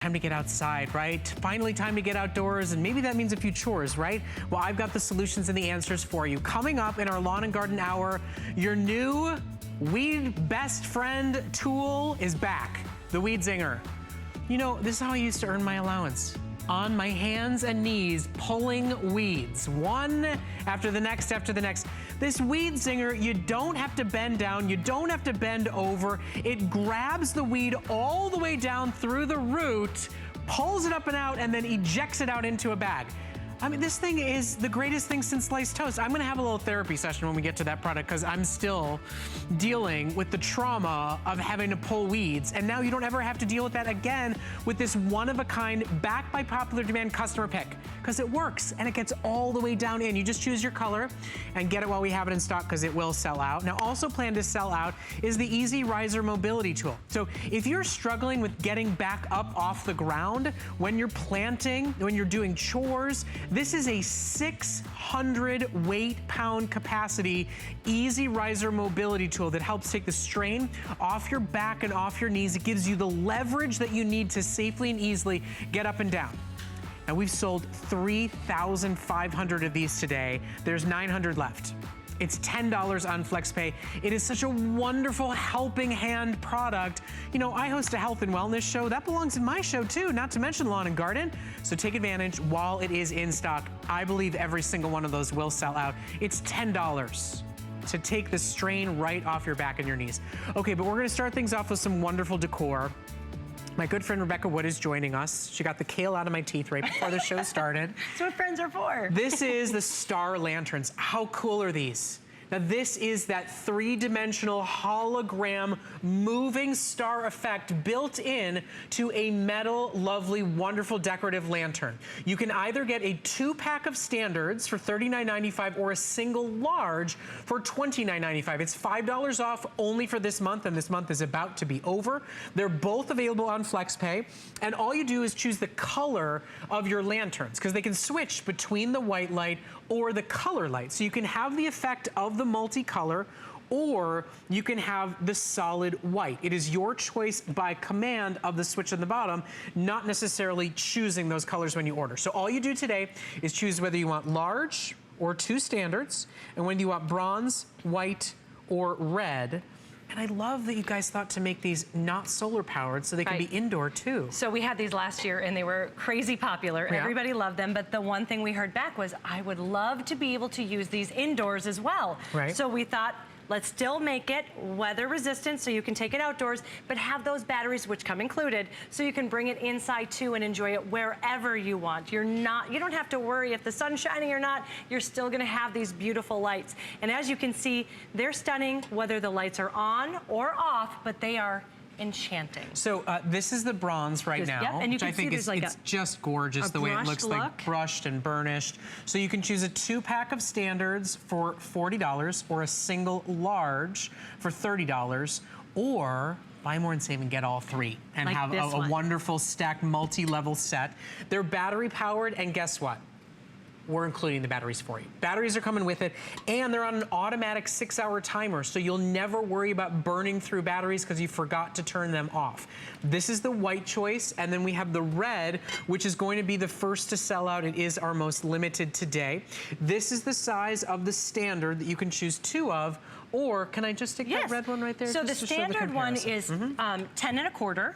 Time to get outside, right? Finally time to get outdoors, and maybe that means a few chores, right? Well, I've got the solutions and the answers for you. Coming up in our Lawn and Garden Hour, your new weed best friend tool is back, the Weed Zinger. You know, this is how I used to earn my allowance. On my hands and knees, pulling weeds, one after the next after the next. This Weed Zinger, you don't have to bend down, you don't have to bend over. It grabs the weed all the way down through the root, pulls it up and out, and then ejects it out into a bag. I mean, this thing is the greatest thing since sliced toast. I'm gonna have a little therapy session when we get to that product because I'm still dealing with the trauma of having to pull weeds. And now you don't ever have to deal with that again with this one-of-a-kind, backed by popular demand customer pick. Because it works and it gets all the way down in. You just choose your color and get it while we have it in stock because it will sell out. Now, also planned to sell out is the Easy Riser Mobility Tool. So if you're struggling with getting back up off the ground when you're planting, when you're doing chores, this is a 600 weight-pound capacity Easy Riser Mobility Tool that helps take the strain off your back and off your knees. It gives you the leverage that you need to safely and easily get up and down. And we've sold 3,500 of these today. There's 900 left. It's $10 on FlexPay. It is such a wonderful helping hand product. You know, I host a health and wellness show. That belongs in my show too, not to mention Lawn and Garden. So take advantage while it is in stock. I believe every single one of those will sell out. It's $10 to take the strain right off your back and your knees. Okay, but we're gonna start things off with some wonderful decor. My good friend Rebecca Wood is joining us. She got the kale out of my teeth right before the show started. That's what friends are for. This is the star lanterns. How cool are these? Now this is that three-dimensional hologram moving star effect built in to a metal, lovely, wonderful decorative lantern. You can either get a 2-pack of standards for $39.95 or a single large for $29.95. It's $5 off only for this month, and this month is about to be over. They're both available on FlexPay, and all you do is choose the color of your lanterns because they can switch between the white light or the color light. So you can have the effect of the multicolor, or you can have the solid white. It is your choice by command of the switch on the bottom, not necessarily choosing those colors when you order. So all you do today is choose whether you want large or 2 standards, and whether you want bronze, white, or red. And I love that you guys thought to make these not solar powered so they can be indoor too. So we had these last year and they were crazy popular. Yeah. Everybody loved them, but the one thing we heard back was, I would love to be able to use these indoors as well. Right. So we thought, let's still make it weather resistant so you can take it outdoors, but have those batteries, which come included, so you can bring it inside too and enjoy it wherever you want. You don't have to worry if the sun's shining or not, you're still gonna have these beautiful lights. And as you can see, they're stunning whether the lights are on or off, but they are enchanting. So this is the bronze right now, yep, and you which can I think see is like it's just gorgeous the way it looks, like brushed and burnished. So you can choose a 2-pack of standards for $40 or a single large for $30, or buy more and save and get all 3 and like have a wonderful stacked multi-level set. They're battery powered, and guess what? We're including the batteries for you. Batteries are coming with it, and they're on an automatic 6-hour timer, so you'll never worry about burning through batteries because you forgot to turn them off. This is the white choice, and then we have the red, which is going to be the first to sell out. It is our most limited today. This is the size of the standard that you can choose 2 of, or can I just take that red one right there? So the standard one is 10 1/4,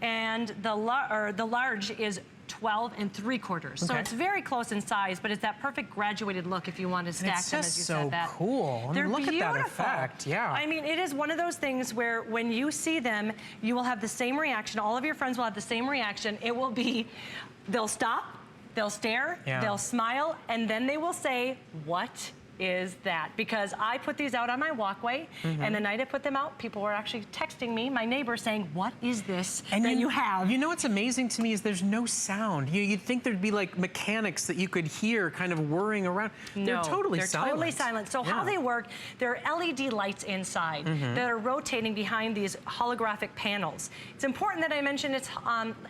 and the large is 12 3/4. So it's very close in size, but it's that perfect graduated look if you want to stack them, as you said. That. It's so cool. They're look beautiful. At that effect, yeah. I mean, it is one of those things where when you see them, you will have the same reaction. All of your friends will have the same reaction. It will be, they'll stop, they'll stare, they'll smile, and then they will say, what is that? Because I put these out on my walkway, and the night I put them out, people were actually texting me, my neighbor, saying, what is this that you have? You know what's amazing to me is there's no sound. You'd think there'd be like mechanics that you could hear kind of whirring around. No, they're totally silent. Totally silent. So how they work, there are LED lights inside that are rotating behind these holographic panels. It's important that I mention it's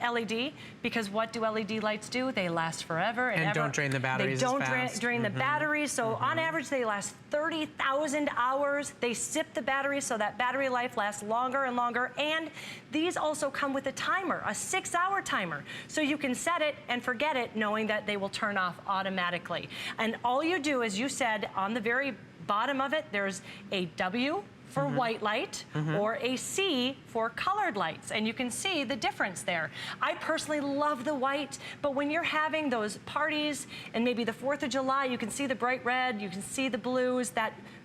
LED, because what do LED lights do? They last forever and ever. Don't drain the batteries They don't drain the batteries, so on average, average, they last 30,000 hours. They sip the battery so that battery life lasts longer and longer. And these also come with a timer, a 6-hour timer. So you can set it and forget it, knowing that they will turn off automatically. And all you do, as you said, on the very bottom of it, there's a W for white light or a C for colored lights. And you can see the difference there. I personally love the white, but when you're having those parties and maybe the 4th of July, you can see the bright red, you can see the blues,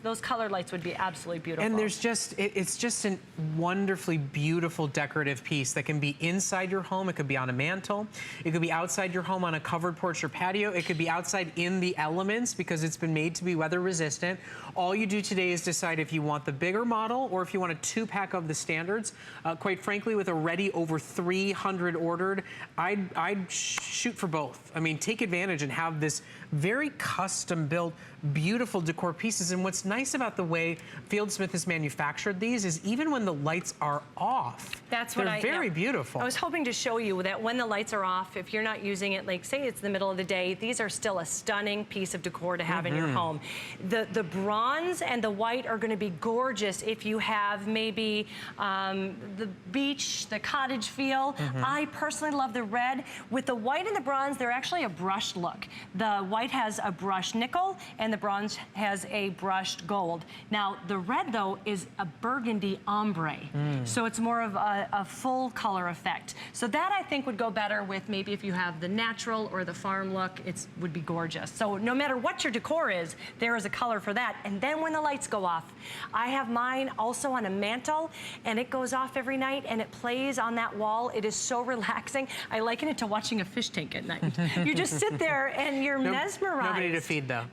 those colored lights would be absolutely beautiful. And there's just, it's just a wonderfully beautiful decorative piece that can be inside your home. It could be on a mantle. It could be outside your home on a covered porch or patio. It could be outside in the elements because it's been made to be weather resistant. All you do today is decide if you want the bigger model or if you want a 2-pack of the standards. Quite frankly, with already over 300 ordered, I'd shoot for both. I mean, take advantage and have this very custom built, beautiful decor pieces. And what's nice about the way Fieldsmith has manufactured these is even when the lights are off, they're very beautiful. I was hoping to show you that when the lights are off, if you're not using it, like say it's the middle of the day, these are still a stunning piece of decor to have in your home. The bronze and the white are going to be gorgeous if you have maybe the beach, the cottage feel. I personally love the red. With the white and the bronze, they're actually a brushed look. The white has a brushed nickel and the bronze has a brushed gold. Now, the red, though, is a burgundy ombre. So it's more of a full color effect. So that, I think, would go better with maybe if you have the natural or the farm look, it would be gorgeous. So no matter what your decor is, there is a color for that. And then when the lights go off, I have mine also on a mantle, and it goes off every night, and it plays on that wall. It is so relaxing. I liken it to watching a fish tank at night. You just sit there, and you're mesmerized. Nobody to feed, though.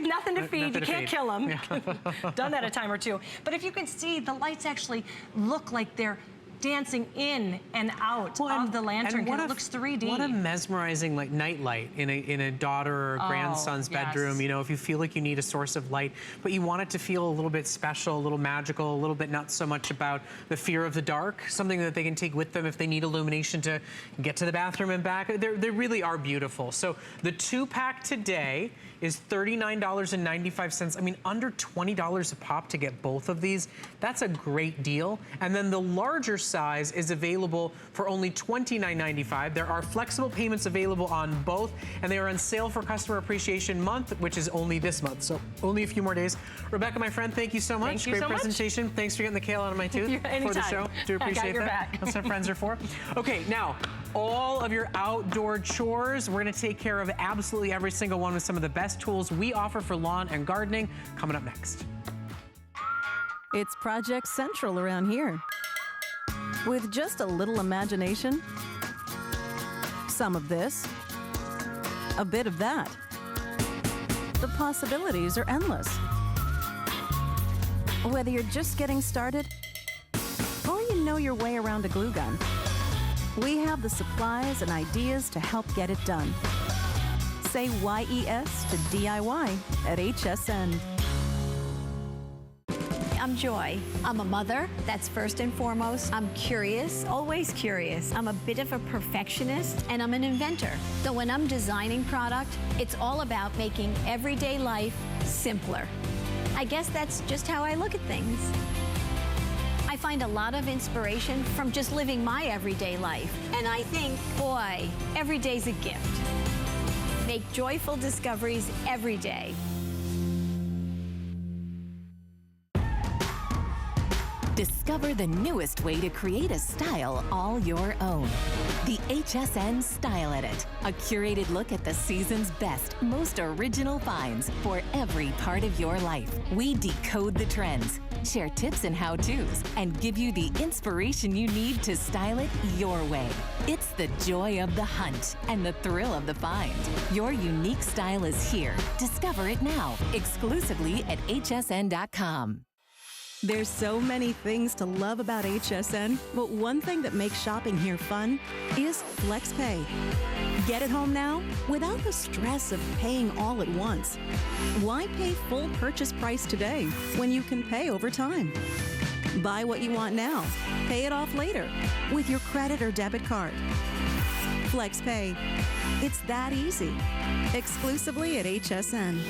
Nothing to feed. You can't kill them. Yeah. Done that a time or two. But if you can see, the lights actually look like they're dancing in and out of the lantern because it looks 3D. What a mesmerizing night light in a daughter or grandson's bedroom. You know, if you feel like you need a source of light, but you want it to feel a little bit special, a little magical, a little bit not so much about the fear of the dark, something that they can take with them if they need illumination to get to the bathroom and back. They really are beautiful. So the 2-pack today is $39.95. I mean, under $20 a pop to get both of these. That's a great deal. And then the larger size is available for only $29.95. There are flexible payments available on both, and they are on sale for Customer Appreciation Month, which is only this month, so only a few more days. Rebecca, my friend, thank you so much. Great presentation. Thanks for getting the kale out of my tooth for the show. Do appreciate that. That's what friends are for. Okay, now, all of your outdoor chores, we're going to take care of absolutely every single one with some of the best tools we offer for lawn and gardening, coming up next. It's Project Central around here. With just a little imagination, some of this, a bit of that. The possibilities are endless. Whether you're just getting started or you know your way around a glue gun, we have the supplies and ideas to help get it done. Say YES to DIY at HSN. I'm Joy. I'm a mother, that's first and foremost. I'm curious, always curious. I'm a bit of a perfectionist, and I'm an inventor. So when I'm designing product, it's all about making everyday life simpler. I guess that's just how I look at things. I find a lot of inspiration from just living my everyday life. And I think, boy, every day's a gift. Make joyful discoveries every day. Discover the newest way to create a style all your own. The HSN Style Edit, a curated look at the season's best, most original finds for every part of your life. We decode the trends, share tips and how-tos, and give you the inspiration you need to style it your way. It's the joy of the hunt and the thrill of the find. Your unique style is here. Discover it now, exclusively at hsn.com. There's so many things to love about HSN, but one thing that makes shopping here fun is FlexPay. Get it home now without the stress of paying all at once. Why pay full purchase price today when you can pay over time? Buy what you want now, pay it off later with your credit or debit card. FlexPay. It's that easy. Exclusively at HSN.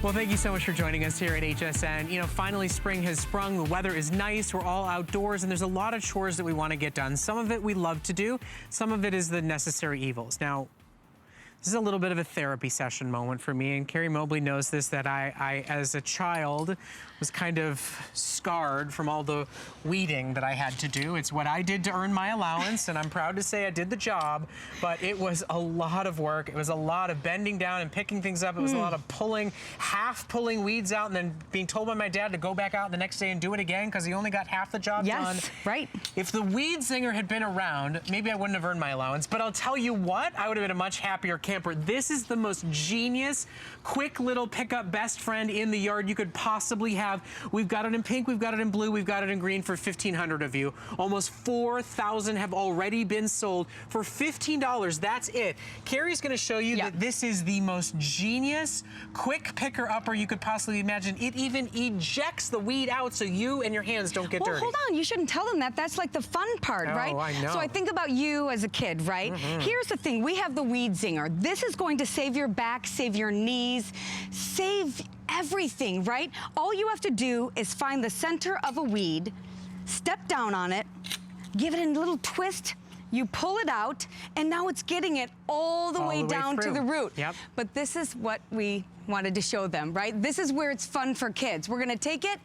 Well, thank you so much for joining us here at HSN. You know, finally spring has sprung. The weather is nice. We're all outdoors, and there's a lot of chores that we want to get done. Some of it we love to do. Some of it is the necessary evils. Now, this is a little bit of a therapy session moment for me, and Carrie Mobley knows this, that I as a child, was kind of scarred from all the weeding that I had to do. It's what I did to earn my allowance, and I'm proud to say I did the job, but it was a lot of work. It was a lot of bending down and picking things up. It was a lot of pulling, half pulling weeds out, and then being told by my dad to go back out the next day and do it again because he only got half the job done. Yes, right. If the weed zinger had been around, maybe I wouldn't have earned my allowance, but I'll tell you what, I would have been a much happier camper. This is the most genius, quick little pickup best friend in the yard you could possibly have. We've got it in pink, we've got it in blue, we've got it in green for 1,500 of you. Almost 4,000 have already been sold for $15. That's it. Carrie's going to show you that this is the most genius, quick picker-upper you could possibly imagine. It even ejects the weed out so you and your hands don't get dirty. Well, hold on. You shouldn't tell them that. That's like the fun part, right? Oh, I know. So I think about you as a kid, right? Here's the thing. We have the weed zinger. This is going to save your back, save your knees, save everything, right? All you have to do is find the center of a weed, step down on it, give it a little twist, you pull it out, and now it's getting it all the way down to the root. Yep. But this is what we wanted to show them, right? This is where it's fun for kids. We're gonna take it,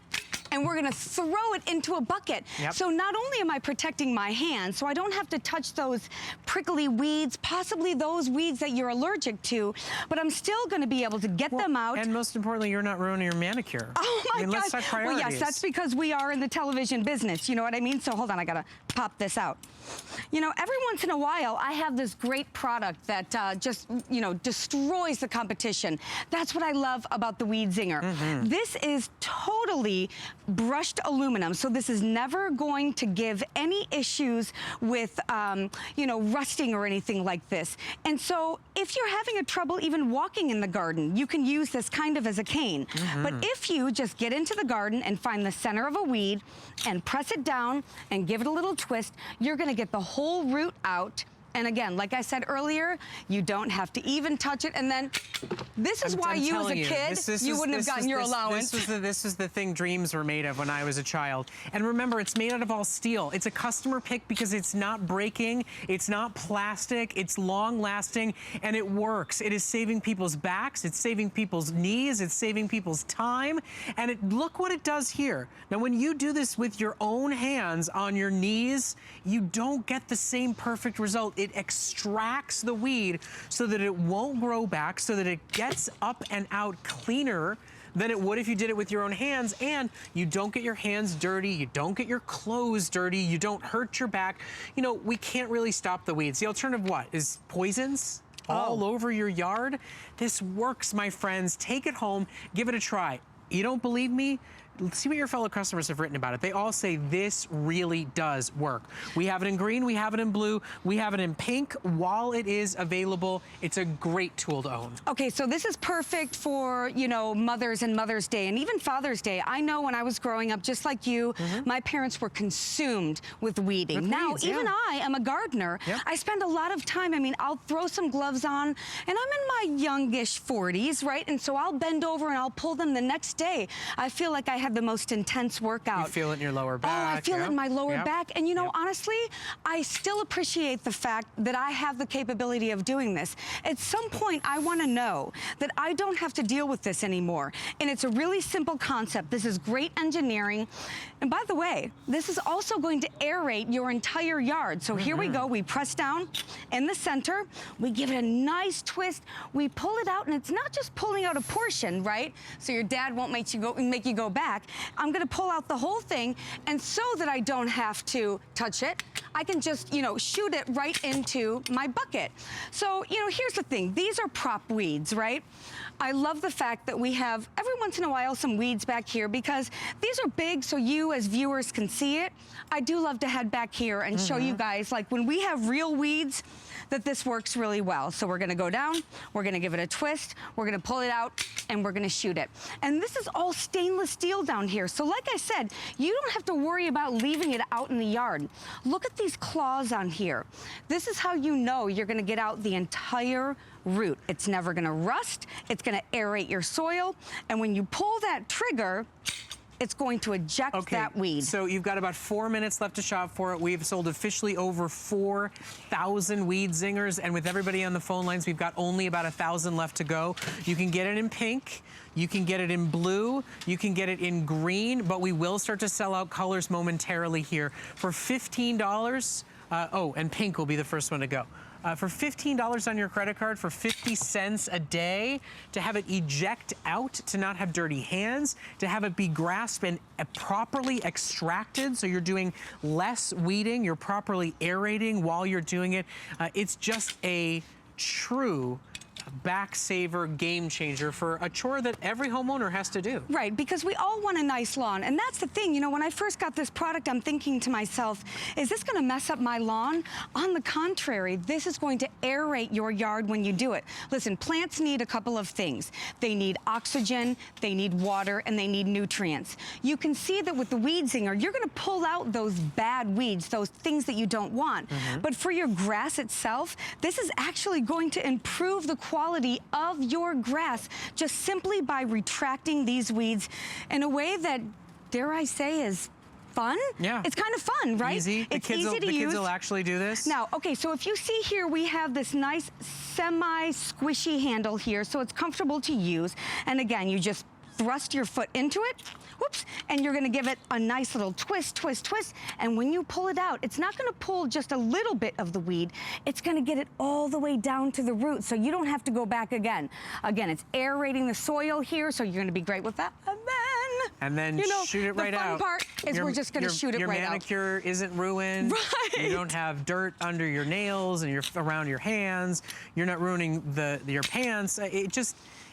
and we're gonna throw it into a bucket. So not only am I protecting my hands, so I don't have to touch those prickly weeds, possibly those weeds that you're allergic to, but I'm still gonna be able to get them out. And most importantly, you're not ruining your manicure. Oh my God. Let's set priorities. Well, yes, that's because we are in the television business, you know what I mean? So hold on, I gotta pop this out. You know, every once in a while, I have this great product that just, you know, destroys the competition. That's what I love about the Weed Zinger. This is totally brushed aluminum, so this is never going to give any issues with, you know, rusting or anything like this. And so if you're having a trouble even walking in the garden, you can use this kind of as a cane. But if you just get into the garden and find the center of a weed and press it down and give it a little twist, you're gonna get the whole root out. And again, like I said earlier, you don't have to even touch it. And then this is why you as a kid, you wouldn't have gotten your allowance. This is the thing dreams were made of when I was a child. And remember, it's made out of all steel. It's a customer pick because it's not breaking, it's not plastic, it's long lasting, and it works. It is saving people's backs, it's saving people's knees, it's saving people's time. And look what it does here. Now, when you do this with your own hands on your knees, you don't get the same perfect result. It extracts the weed so that it won't grow back, so that it gets up and out cleaner than it would if you did it with your own hands, and you don't get your hands dirty, you don't get your clothes dirty, you don't hurt your back. You know, we can't really stop the weeds. The alternative what? Is poisons all over your yard? This works, my friends. Take it home, give it a try. You don't believe me? See what your fellow customers have written about it. They all say this really does work. We have it in green, we have it in blue, we have it in pink. While it is available, it's a great tool to own. Okay, so this is perfect for, you know, mothers and Mother's Day and even Father's Day. I know when I was growing up, just like you, my parents were consumed with weeding. Now, even I am a gardener. I spend a lot of time, I mean, I'll throw some gloves on, and I'm in my youngish 40s, right? And so I'll bend over and I'll pull them the next day. I feel like I had the most intense workout. You feel it in your lower back. Oh, I feel it in my lower back. And you know, honestly, I still appreciate the fact that I have the capability of doing this. At some point, I want to know that I don't have to deal with this anymore. And it's a really simple concept. This is great engineering. And by the way, this is also going to aerate your entire yard. So here we go. We press down in the center. We give it a nice twist. We pull it out, and it's not just pulling out a portion, right? So your dad won't make you go back. I'm gonna pull out the whole thing, and so that I don't have to touch it, I can just, you know, shoot it right into my bucket. So, you know, here's the thing. These are prop weeds, right? I love the fact that we have, every once in a while, some weeds back here because these are big so you as viewers can see it. I do love to head back here and show you guys, like when we have real weeds, that this works really well. So we're gonna go down, we're gonna give it a twist, we're gonna pull it out, and we're gonna shoot it. And this is all stainless steel down here. So like I said, you don't have to worry about leaving it out in the yard. Look at these claws on here. This is how you know you're gonna get out the entire root. It's never gonna rust, it's gonna aerate your soil, and when you pull that trigger, it's going to eject that weed. So you've got about 4 minutes left to shop for it. We've sold officially over 4,000 weed zingers, and with everybody on the phone lines, we've got only about 1,000 left to go. You can get it in pink, you can get it in blue, you can get it in green, but we will start to sell out colors momentarily here. For $15, and pink will be the first one to go. For $15 on your credit card, for 50 cents a day, to have it eject out, to not have dirty hands, to have it be grasped and properly extracted, so you're doing less weeding, you're properly aerating while you're doing it. It's just a true back saver, game changer for a chore that every homeowner has to do. Right, because we all want a nice lawn, and that's the thing. You know, when I first got this product, I'm thinking to myself, is this gonna mess up my lawn? On the contrary, this is going to aerate your yard when you do it. Listen, plants need a couple of things. They need oxygen, they need water, and they need nutrients. You can see that with the Weed Zinger, you're gonna pull out those bad weeds, those things that you don't want. But for your grass itself, this is actually going to improve the quality of your grass just simply by retracting these weeds in a way that, dare I say, is fun? Yeah. It's kind of fun, right? Easy. It's easy to use. The kids will actually do this. Now, okay, so if you see here, we have this nice semi-squishy handle here, so it's comfortable to use. And again, you just thrust your foot into it, whoops, and you're gonna give it a nice little twist, twist, twist, and when you pull it out, it's not gonna pull just a little bit of the weed, it's gonna get it all the way down to the root, so you don't have to go back again. Again, it's aerating the soil here, so you're gonna be great with that. And then you know, shoot it right out. The fun part is we're just gonna shoot it right out. Your manicure isn't ruined. Right. You don't have dirt under your nails and around your hands. You're not ruining your pants.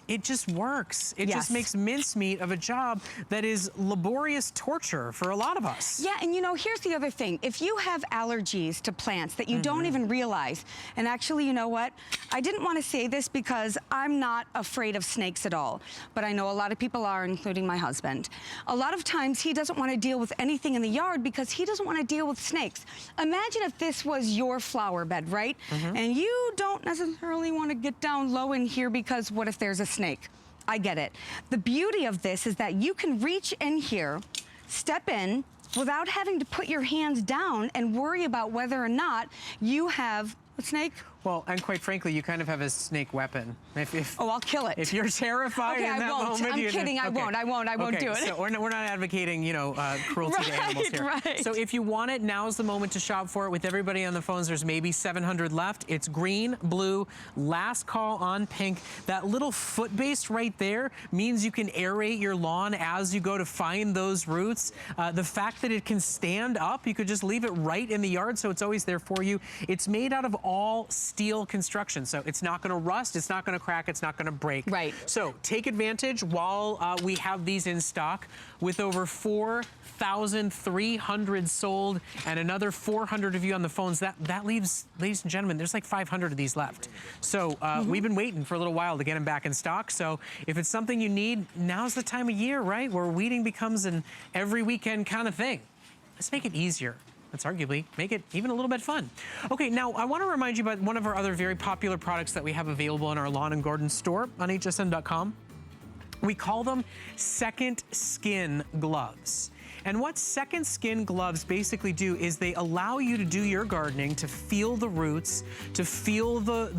It just works. It just makes mincemeat of a job that is laborious torture for a lot of us. Yeah, and you know, here's the other thing. If you have allergies to plants that you don't even realize, and actually, you know what? I didn't want to say this because I'm not afraid of snakes at all, but I know a lot of people are, including my husband. A lot of times he doesn't want to deal with anything in the yard because he doesn't want to deal with snakes. Imagine if this was your flower bed, right? And you don't necessarily want to get down low in here because what if there's a snake? I get it. The beauty of this is that you can reach in here, step in, without having to put your hands down and worry about whether or not you have a snake. Well, and quite frankly, you kind of have a snake weapon. Oh, I'll kill it. If you're terrified in that moment, I'm kidding. I won't do it. So we're not advocating, you know, cruelty to animals here. Right. So if you want it, now's the moment to shop for it. With everybody on the phones, there's maybe 700 left. It's green, blue, last call on pink. That little foot base right there means you can aerate your lawn as you go to find those roots. The fact that it can stand up, you could just leave it right in the yard, so it's always there for you. It's made out of all steel construction, so it's not going to rust, it's not going to crack, it's not going to break. Right. So take advantage while we have these in stock. With over 4,300 sold and another 400 of you on the phones, that leaves, ladies and gentlemen, there's like 500 of these left. So we've been waiting for a little while to get them back in stock. So if it's something you need, now's the time of year, right, where weeding becomes an every weekend kind of thing. Let's make it easier. Let's arguably make it even a little bit fun. Okay, now I want to remind you about one of our other very popular products that we have available in our lawn and garden store on hsn.com. We call them Second Skin gloves. And what Second Skin gloves basically do is they allow you to do your gardening, to feel the roots, to feel the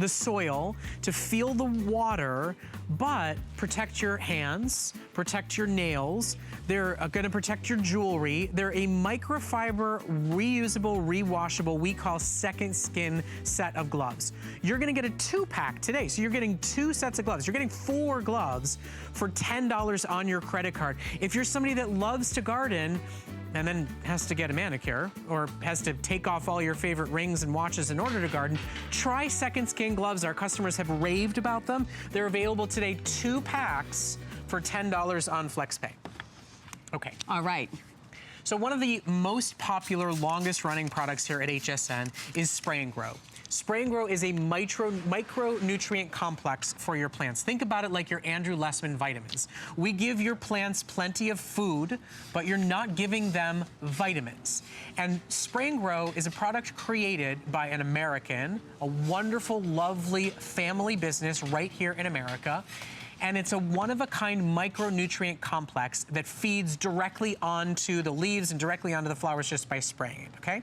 soil, to feel the water, but protect your hands, protect your nails. They're gonna protect your jewelry. They're a microfiber, reusable, rewashable, we call Second Skin set of gloves. You're gonna get a 2-pack today. So you're getting 2 sets of gloves. You're getting 4 gloves for $10 on your credit card. If you're somebody that loves to garden and then has to get a manicure or has to take off all your favorite rings and watches in order to garden, try Second Skin gloves. Our customers have raved about them. They're available today, 2 packs for $10 on FlexPay. Okay. All right. So one of the most popular, longest running products here at HSN is Spray and Grow. Spray and Grow is a micronutrient complex for your plants. Think about it like your Andrew Lessman vitamins. We give your plants plenty of food, but you're not giving them vitamins. And Spray and Grow is a product created by an American, a wonderful, lovely family business right here in America. And it's a one-of-a-kind micronutrient complex that feeds directly onto the leaves and directly onto the flowers just by spraying it, okay?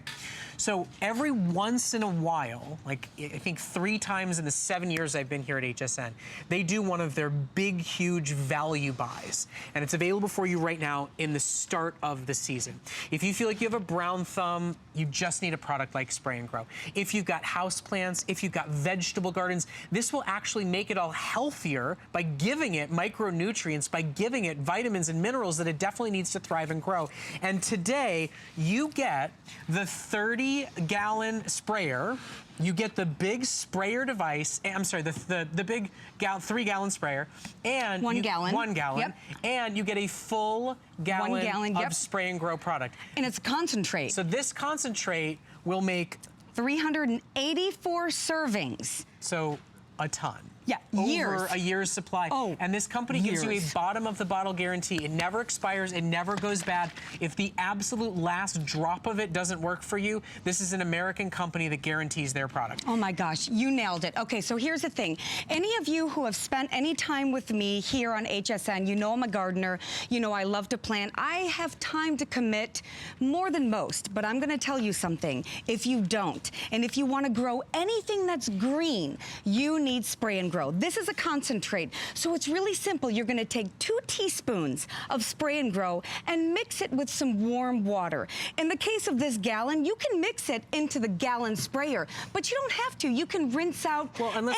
So every once in a while, like I think 3 times in the 7 years I've been here at HSN, they do one of their big, huge value buys. And it's available for you right now in the start of the season. If you feel like you have a brown thumb, you just need a product like Spray and Grow. If you've got houseplants, if you've got vegetable gardens, this will actually make it all healthier by giving it micronutrients, by giving it vitamins and minerals that it definitely needs to thrive and grow. And today, you get the 30-gallon sprayer. You get the big sprayer device. I'm sorry, the big 3-gallon sprayer, and 1 gallon. 1 gallon, yep. And you get a full gallon, yep. of Spray and Grow product. And it's concentrate. So this concentrate will make 384 servings. So a ton. Yeah, over a year's supply. Oh, and this company gives you a bottom of the bottle guarantee. It never expires, it never goes bad. If the absolute last drop of it doesn't work for you, this is an American company that guarantees their product. Oh my gosh, you nailed it. Okay, so here's the thing. Any of you who have spent any time with me here on HSN, you know I'm a gardener, you know I love to plant. I have time to commit more than most, but I'm gonna tell you something. If you don't, and if you wanna grow anything that's green, you need Spray and Grow. This is a concentrate, so it's really simple. You're gonna take 2 teaspoons of Spray and Grow and mix it with some warm water. In the case of this gallon, you can mix it into the gallon sprayer, but you don't have to. You can rinse out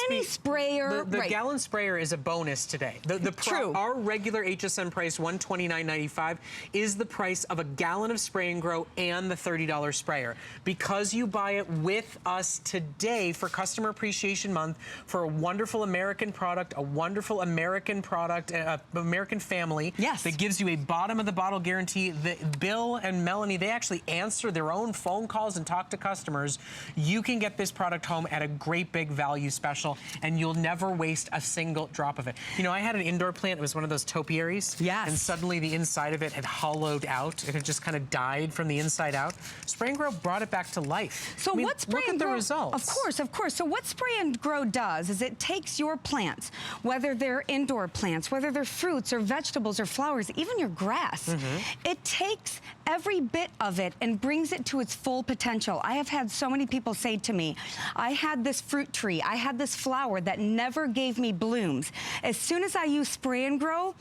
any sprayer. The gallon sprayer is a bonus today. True. Our regular HSN price, $129.95, is the price of a gallon of Spray and Grow and the $30 sprayer. Because you buy it with us today for Customer Appreciation Month for a wonderful American product, a wonderful American product, American family that gives you a bottom of the bottle guarantee. Bill and Melanie, they actually answer their own phone calls and talk to customers. You can get this product home at a great big value special, and you'll never waste a single drop of it. You know, I had an indoor plant. It was one of those topiaries. Yes. And suddenly the inside of it had hollowed out. It had just kind of died from the inside out. Spray and Grow brought it back to life. So what Spray and Grow, look at the results. Of course, of course. So what Spray and Grow does is it takes your plants, whether they're indoor plants, whether they're fruits or vegetables or flowers, even your grass, it takes every bit of it and brings it to its full potential. I have had so many people say to me, I had this fruit tree, I had this flower that never gave me blooms. As soon as I use Spray and Grow,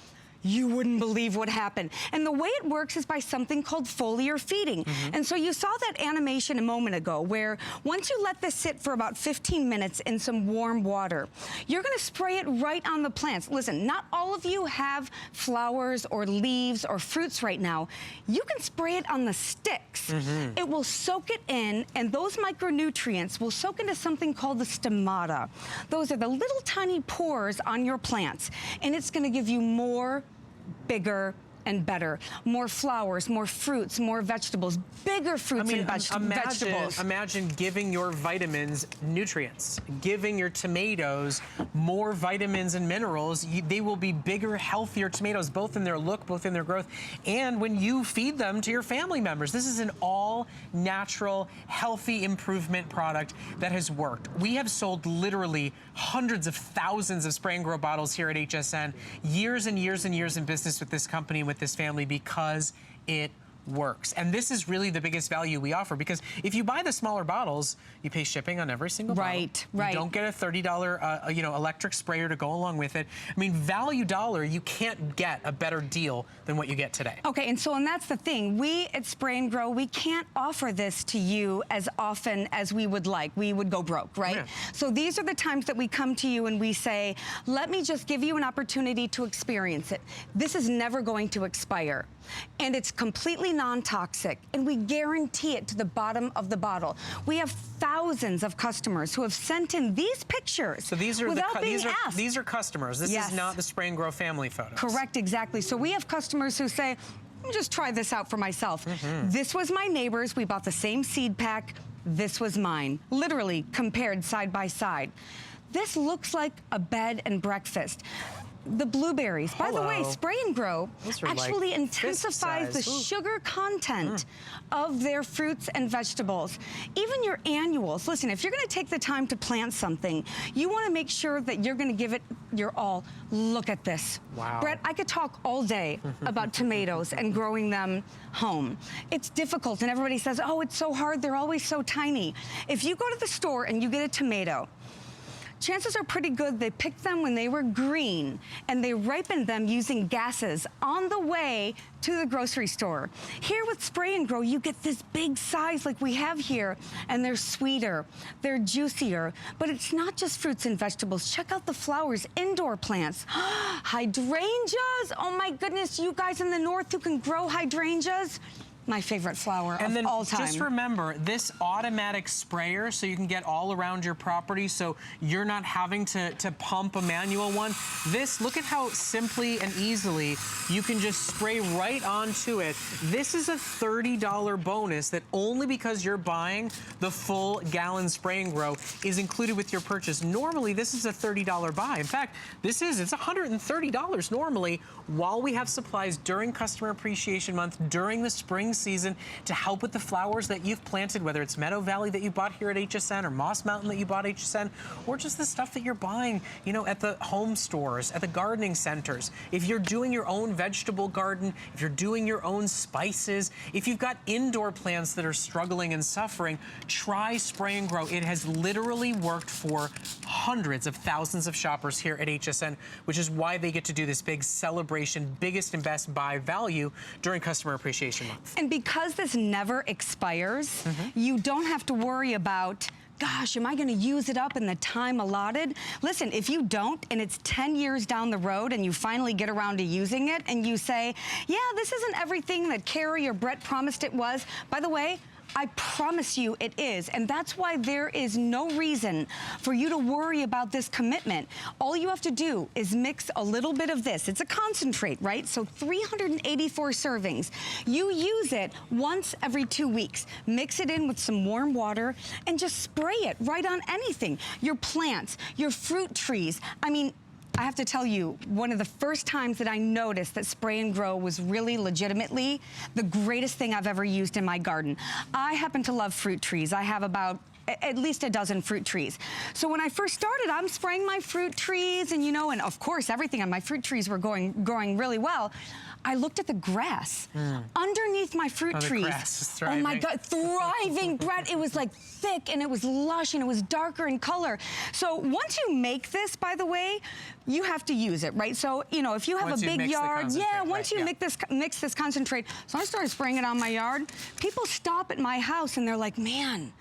you wouldn't believe what happened. And the way it works is by something called foliar feeding. And so you saw that animation a moment ago where once you let this sit for about 15 minutes in some warm water, you're gonna spray it right on the plants. Listen, not all of you have flowers or leaves or fruits right now. You can spray it on the sticks. It will soak it in, and those micronutrients will soak into something called the stomata. Those are the little tiny pores on your plants, and it's gonna give you more, bigger, and better. More flowers, more fruits, more vegetables, bigger fruits and vegetables. Imagine giving your vitamins nutrients, giving your tomatoes more vitamins and minerals. They will be bigger, healthier tomatoes, both in their look, both in their growth, and when you feed them to your family members. This is an all-natural, healthy improvement product that has worked. We have sold literally hundreds of thousands of Spray and Grow bottles here at HSN, years and years and years in business with this company, with this family, because it works. And this is really the biggest value we offer, because if you buy the smaller bottles, you pay shipping on every single bottle. You don't get a $30 electric sprayer to go along with it. I mean, value dollar, you can't get a better deal than what you get today. Okay, and that's the thing. We at Spray and Grow, we can't offer this to you as often as we would like. We would go broke, right? Yeah. So these are the times that we come to you and we say, let me just give you an opportunity to experience it. This is never going to expire. And it's completely non-toxic, and we guarantee it to the bottom of the bottle. We have thousands of customers who have sent in these pictures. So these are without being asked. These are customers. This is not the Spray and Grow family photos. Correct, exactly. So we have customers who say, Let me just try this out for myself. This was my neighbor's. We bought the same seed pack. This was mine. Literally compared side by side. This looks like a bed and breakfast. The blueberries, by the way, Spray and Grow actually like intensifies the sugar content of their fruits and vegetables. Even your annuals. Listen, if you're going to take the time to plant something, you want to make sure that you're going to give it your all. Look at this. Wow. Brett, I could talk all day about tomatoes and growing them home. It's difficult, and everybody says, oh, it's so hard. They're always so tiny. If you go to the store and you get a tomato, chances are pretty good they picked them when they were green and they ripened them using gases on the way to the grocery store. Here with Spray and Grow, you get this big size like we have here, and they're sweeter, they're juicier, but it's not just fruits and vegetables. Check out the flowers, indoor plants. Hydrangeas, oh my goodness, you guys in the north who can grow hydrangeas, my favorite flower of all time. Just remember, this automatic sprayer, so you can get all around your property, so you're not having to pump a manual one. This, look at how simply and easily you can just spray right onto it. This is a $30 bonus that only because you're buying the full gallon Spray and Grow is included with your purchase. Normally, this is a $30 buy. In fact, it's $130 normally while we have supplies during Customer Appreciation Month, during the spring season, to help with the flowers that you've planted, whether it's Meadow Valley that you bought here at HSN or Moss Mountain that you bought at HSN, or just the stuff that you're buying, you know, at the home stores, at the gardening centers. If you're doing your own vegetable garden, if you're doing your own spices, if you've got indoor plants that are struggling and suffering, try Spray and Grow. It has literally worked for hundreds of thousands of shoppers here at HSN, which is why they get to do this big celebration, biggest and best buy value during Customer Appreciation Month. And because this never expires, you don't have to worry about, gosh, am I going to use it up in the time allotted? Listen, if you don't, and it's 10 years down the road and you finally get around to using it and you say, yeah, this isn't everything that Carrie or Brett promised it was. By the way, I promise you it is, and that's why there is no reason for you to worry about this commitment. All you have to do is mix a little bit of this. It's a concentrate, right? So 384 servings. You use it once every 2 weeks. Mix it in with some warm water and just spray it right on anything. Your plants, your fruit trees. I mean, I have to tell you, one of the first times that I noticed that Spray and Grow was really legitimately the greatest thing I've ever used in my garden. I happen to love fruit trees. I have about at least a dozen fruit trees. So when I first started, I'm spraying my fruit trees and, you know, and of course everything on my fruit trees were growing really well. I looked at the grass underneath my fruit trees. The grass is thriving. Oh my God, thriving, Brett. It was like thick and it was lush and it was darker in color. So once you make this, by the way, you have to use it, right? So, you know, if you have a big yard, once you mix this concentrate. So I started spraying it on my yard. People stop at my house and they're like, man,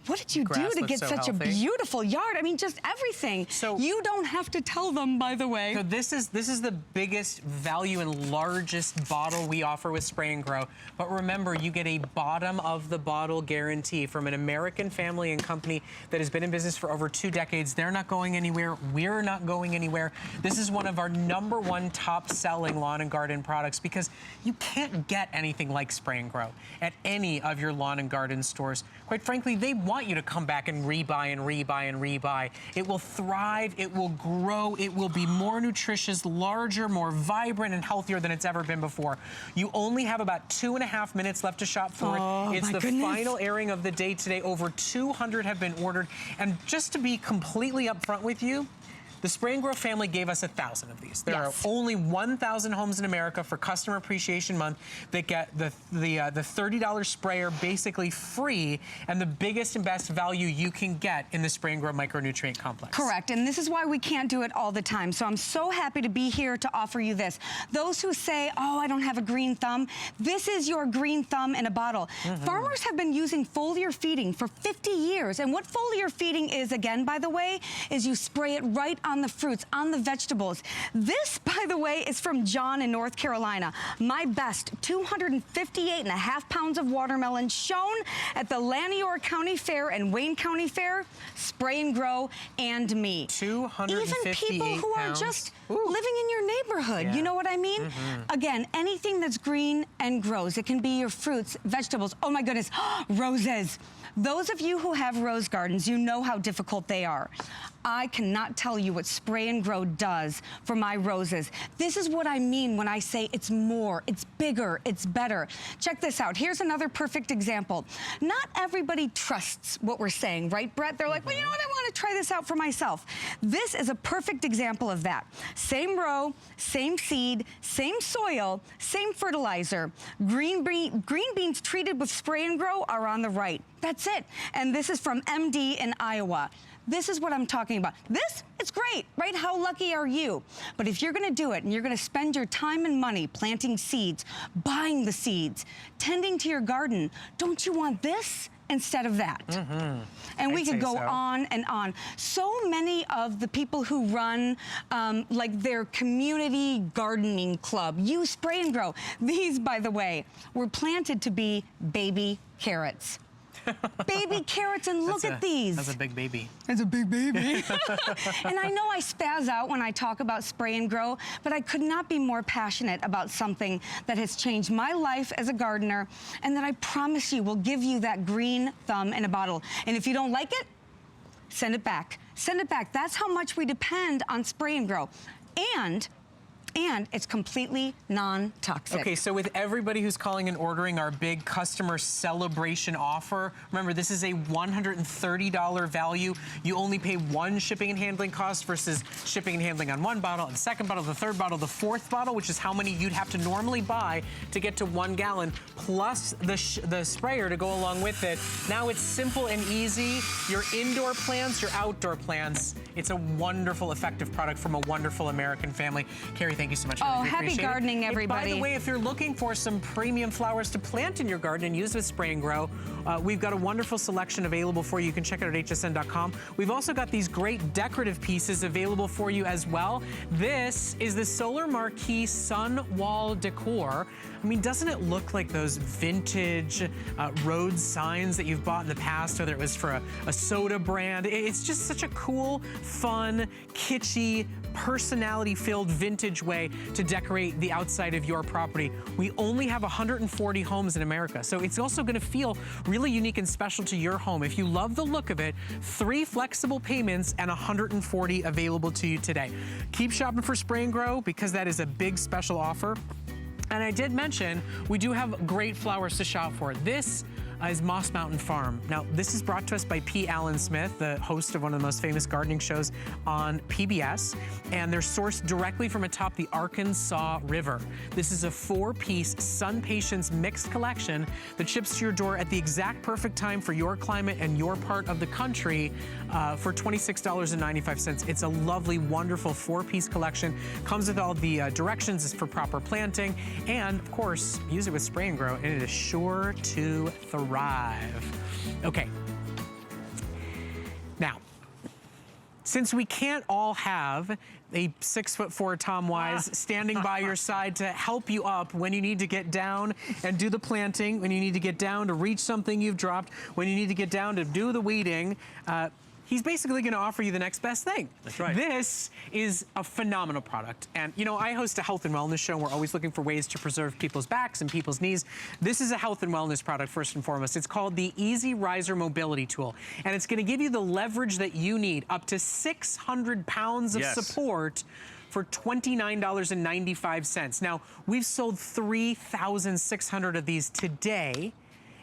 what did you do to get such a beautiful yard? I mean, just everything. So you don't have to tell them, by the way. So this is the biggest value and largest bottle we offer with Spray and Grow. But remember, you get a bottom of the bottle guarantee from an American family and company that has been in business for over 2 decades. They're not going anywhere. We're not going anywhere. This is one of our #1 top selling lawn and garden products because you can't get anything like Spray and Grow at any of your lawn and garden stores. Quite frankly, they want you to come back and rebuy and rebuy and rebuy. It will thrive, it will grow, it will be more nutritious, larger, more vibrant, and healthier than it's ever been before. You only have about 2.5 minutes left to shop for it. It's the final airing of the day today. Over 200 have been ordered. And just to be completely upfront with you, the Spray and Grow family gave us 1,000 of these. There are only 1,000 homes in America for Customer Appreciation Month that get the $30 sprayer basically free and the biggest and best value you can get in the Spray and Grow micronutrient complex. Correct, and this is why we can't do it all the time. So I'm so happy to be here to offer you this. Those who say, oh, I don't have a green thumb, this is your green thumb in a bottle. Farmers have been using foliar feeding for 50 years, and what foliar feeding is, again, by the way, is you spray it right on on the fruits, on the vegetables. This, by the way, is from John in North Carolina. My best, 258.5 pounds of watermelon shown at the Lanier County Fair and Wayne County Fair. Spray and Grow and me. 258 Even people who pounds. are just living in your neighborhood. Yeah. You know what I mean? Again, anything that's green and grows. It can be your fruits, vegetables. Oh my goodness, roses. Those of you who have rose gardens, you know how difficult they are. I cannot tell you what Spray and Grow does for my roses. This is what I mean when I say it's more, it's bigger, it's better. Check this out. Here's another perfect example. Not everybody trusts what we're saying, right, Brett? They're like, well, you know what? I want to try this out for myself. This is a perfect example of that. Same row, same seed, same soil, same fertilizer. Green beans treated with Spray and Grow are on the right. That's it. And this is from MD in Iowa. This is what I'm talking about. This, it's great, right? How lucky are you? But if you're gonna do it and you're gonna spend your time and money planting seeds, buying the seeds, tending to your garden, don't you want this instead of that? And we could go on and on. So many of the people who run like their community gardening club use Spray and Grow. These, by the way, were planted to be baby carrots. Baby carrots, and look at these. That's a big baby. It's a big baby. And I know I spaz out when I talk about Spray and Grow, but I could not be more passionate about something that has changed my life as a gardener, and that I promise you will give you that green thumb in a bottle. And if you don't like it, send it back. Send it back. That's how much we depend on Spray and Grow. And it's completely non-toxic. Okay, so with everybody who's calling and ordering our big customer celebration offer, remember, this is a $130 value. You only pay one shipping and handling cost versus shipping and handling on one bottle, the second bottle, the third bottle, the fourth bottle, which is how many you'd have to normally buy to get to 1 gallon, plus the sprayer to go along with it. Now it's simple and easy. Your indoor plants, your outdoor plants. It's a wonderful, effective product from a wonderful American family. Carrie, thank you so much. Oh, happy gardening, everybody. By the way, if you're looking for some premium flowers to plant in your garden and use with Spray and Grow, we've got a wonderful selection available for you. You can check it out at hsn.com. We've also got these great decorative pieces available for you as well. This is the Solar Marquee Sun Wall Decor. I mean, doesn't it look like those vintage road signs that you've bought in the past, whether it was for a soda brand? It's just such a cool, fun, kitschy, personality-filled vintage way to decorate the outside of your property. We only have 140 homes in America, so it's also going to feel really unique and special to your home. If you love the look of it, 3 flexible payments and 140 available to you today. Keep shopping for Spray and Grow because that is a big special offer. And I did mention we do have great flowers to shop for. This is Moss Mountain Farm. Now, this is brought to us by P. Allen Smith, the host of one of the most famous gardening shows on PBS, and they're sourced directly from atop the Arkansas River. This is a 4-piece Sun Patience mixed collection that ships to your door at the exact perfect time for your climate and your part of the country for $26.95. It's a lovely, wonderful 4-piece collection. Comes with all the directions for proper planting, and of course, use it with Spray and Grow, and it is sure to thrive. Okay. Now, since we can't all have a 6'4" Tom Wise standing by your side to help you up when you need to get down and do the planting, when you need to get down to reach something you've dropped, when you need to get down to do the weeding, he's basically going to offer you the next best thing. That's right. This is a phenomenal product. And, you know, I host a health and wellness show, and we're always looking for ways to preserve people's backs and people's knees. This is a health and wellness product, first and foremost. It's called the Easy Riser Mobility Tool. And it's going to give you the leverage that you need, up to 600 pounds of support for $29.95. Now, we've sold 3,600 of these today,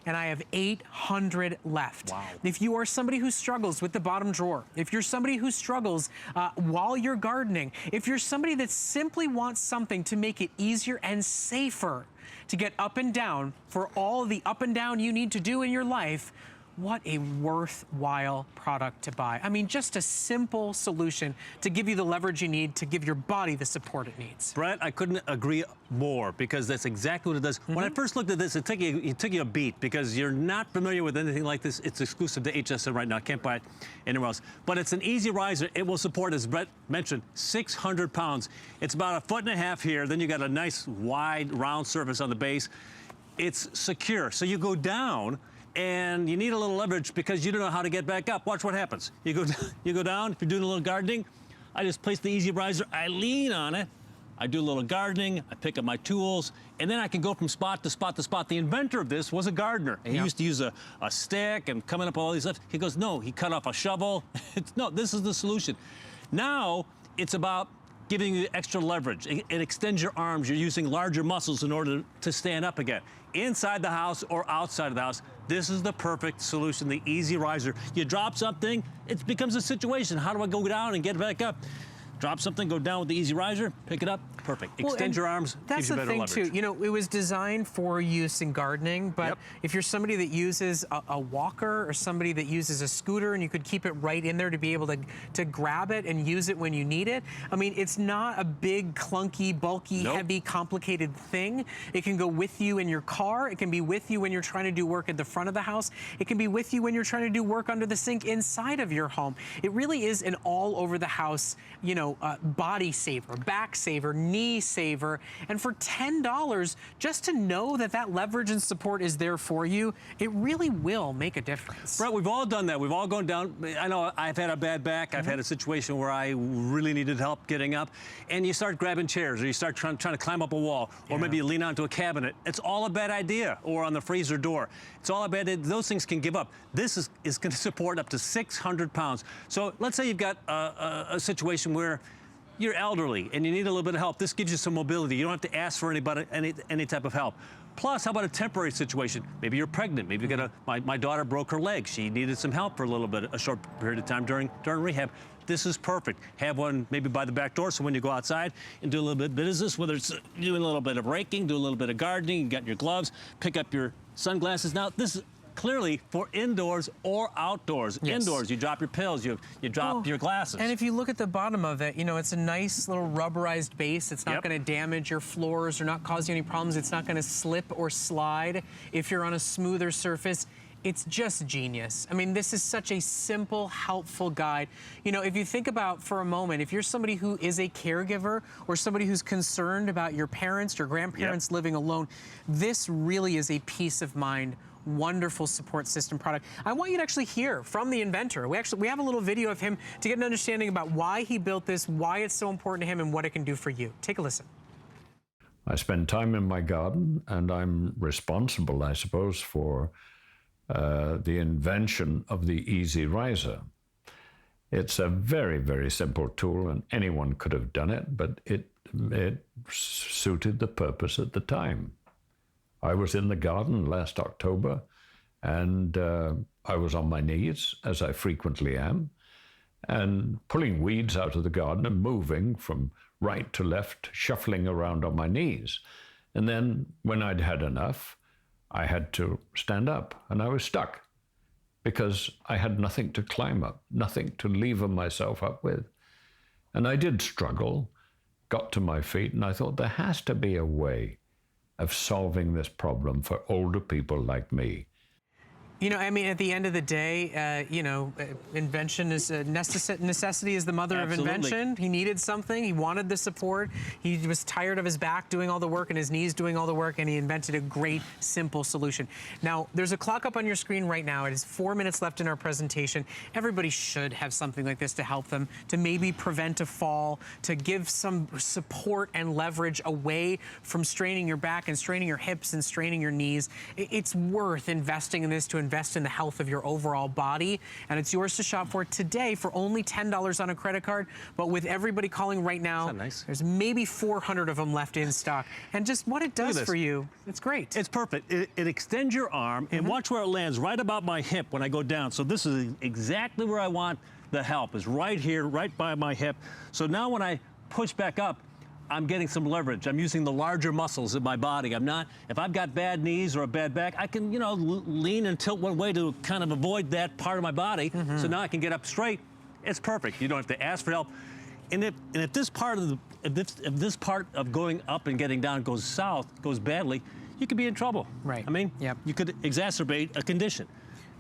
and I have 800 left. Wow. If you are somebody who struggles with the bottom drawer, if you're somebody who struggles while you're gardening, if you're somebody that simply wants something to make it easier and safer to get up and down for all the up and down you need to do in your life, what a worthwhile product to buy. I mean, just a simple solution to give you the leverage you need to give your body the support it needs. Brett, I couldn't agree more, because that's exactly what it does. When I first looked at this, it took you a beat, because you're not familiar with anything like this. It's exclusive to HSN right now. I can't buy it anywhere else. But it's an easy riser. It will support, as Brett mentioned, 600 pounds. It's about 1.5 feet here. Then you got a nice wide round surface on the base. It's secure. So you go down, and you need a little leverage because you don't know how to get back up. Watch what happens. You go down. If you're doing a little gardening, I just place the easy riser. I lean on it. I do a little gardening. I pick up my tools, and then I can go from spot to spot to spot. The inventor of this was a gardener. He used to use a stick and coming up all these stuff. He goes, no, he cut off a shovel. No, this is the solution. Now it's about giving you extra leverage. It extends your arms. You're using larger muscles in order to stand up again. Inside the house or outside of the house, this is the perfect solution, the easy riser. You drop something, it becomes a situation. How do I go down and get back up? Drop something, go down with the easy riser, pick it up, perfect. Extend your arms, gives you better leverage. That's the thing too. You know, it was designed for use in gardening, but if you're somebody that uses a walker or somebody that uses a scooter, and you could keep it right in there to be able to grab it and use it when you need it. I mean, it's not a big, clunky, bulky, heavy, complicated thing. It can go with you in your car. It can be with you when you're trying to do work at the front of the house. It can be with you when you're trying to do work under the sink inside of your home. It really is an all over the house, you know, body saver, back saver, knee saver. And for $10, just to know that that leverage and support is there for you, it really will make a difference. Brett, we've all done that. We've all gone down. I know I've had a bad back. I've had a situation where I really needed help getting up. And you start grabbing chairs, or you start trying to climb up a wall, or maybe you lean onto a cabinet. It's all a bad idea, or on the freezer door. It's all a bad idea. Those things can give up. This is going to support up to 600 pounds. So let's say you've got a situation where you're elderly and you need a little bit of help. This gives you some mobility. You don't have to ask for any type of help. Plus, how about a temporary situation? Maybe you're pregnant. Maybe you got my daughter broke her leg. She needed some help for a little bit, a short period of time during rehab. This is perfect. Have one maybe by the back door, so when you go outside and do a little bit of business, whether it's doing a little bit of raking, do a little bit of gardening, you got your gloves, pick up your sunglasses. Now, this is clearly for indoors or outdoors. Indoors, you drop your pills, you drop your glasses. And if you look at the bottom of it, you know, it's a nice little rubberized base. It's not going to damage your floors or not cause you any problems. It's not going to slip or slide if you're on a smoother surface. It's just genius. I mean, this is such a simple, helpful guide. You know, if you think about for a moment, if you're somebody who is a caregiver or somebody who's concerned about your parents, your grandparents living alone, this really is a peace of mind, wonderful support system product. I want you to actually hear from the inventor. We have a little video of him to get an understanding about why he built this, why it's so important to him, and what it can do for you. Take a listen. I spend time in my garden, and I'm responsible, I suppose, for the invention of the Easy Riser. It's a very, very simple tool, and anyone could have done it, but it suited the purpose at the time. I was in the garden last October, and I was on my knees, as I frequently am, and pulling weeds out of the garden and moving from right to left, shuffling around on my knees. And then when I'd had enough, I had to stand up, and I was stuck because I had nothing to climb up, nothing to lever myself up with. And I did struggle, got to my feet, and I thought there has to be a way of solving this problem for older people like me. You know, I mean, at the end of the day, you know, invention is necessity is the mother of invention. He needed something. He wanted the support. He was tired of his back doing all the work and his knees doing all the work, and he invented a great, simple solution. Now, there's a clock up on your screen right now. It is 4 minutes left in our presentation. Everybody should have something like this to help them, to maybe prevent a fall, to give some support and leverage away from straining your back and straining your hips and straining your knees. It's worth investing in this to invest in the health of your overall body, and it's yours to shop for today for only $10 on a credit card. But with everybody calling right now, there's maybe 400 of them left in stock. And just what it does for you, it's great. It's perfect. It extends your arm, and watch where it lands, right about my hip when I go down. So this is exactly where I want the help, is right here, right by my hip. So now when I push back up, I'm getting some leverage. I'm using the larger muscles in my body. If I've got bad knees or a bad back, I can, lean and tilt one way to kind of avoid that part of my body. So now I can get up straight. It's perfect. You don't have to ask for help. And if this part of going up and getting down goes badly, you could be in trouble. Right. I mean, you could exacerbate a condition.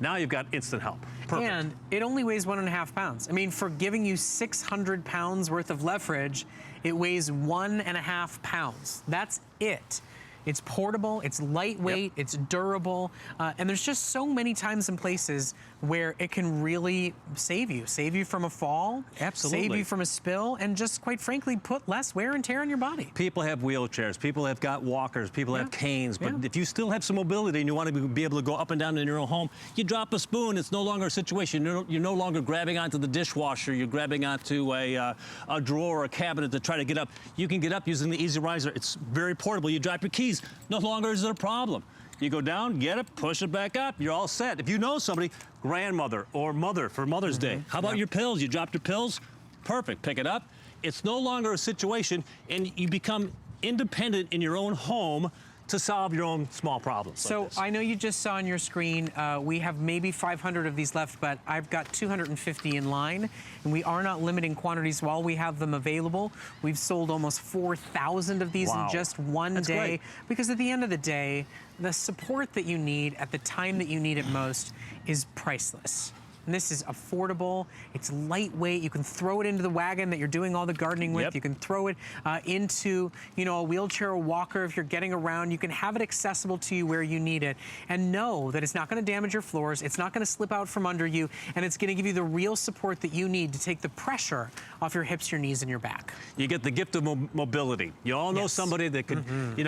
Now you've got instant help. Perfect. And it only weighs 1.5 pounds. I mean, for giving you 600 pounds worth of leverage, it weighs 1.5 pounds. That's it. It's portable, it's lightweight, it's durable, and there's just so many times and places where it can really save you from a fall, save you from a spill, and just quite frankly put less wear and tear on your body. People have wheelchairs, people have got walkers, people have canes, but if you still have some mobility and you want to be able to go up and down in your own home, you drop a spoon, it's no longer a situation. You're no longer grabbing onto the dishwasher, you're grabbing onto a drawer or a cabinet to try to get up. You can get up using the Easy Riser. It's very portable. You drop your keys, no longer is it a problem. You go down, get it, push it back up, you're all set. If you know somebody, grandmother or mother for Mother's Day, how about your pills? You dropped your pills? Perfect, pick it up. It's no longer a situation, and you become independent in your own home to solve your own small problems. So like I know you just saw on your screen, we have maybe 500 of these left, but I've got 250 in line, and we are not limiting quantities while we have them available. We've sold almost 4,000 of these in just one day. Great. Because at the end of the day, the support that you need at the time that you need it most is priceless. And this is affordable, it's lightweight, you can throw it into the wagon that you're doing all the gardening with, you can throw it into, a wheelchair or walker if you're getting around, you can have it accessible to you where you need it, and know that it's not gonna damage your floors, it's not gonna slip out from under you, and it's gonna give you the real support that you need to take the pressure off your hips, your knees, and your back. You get the gift of mobility. You all know somebody that could,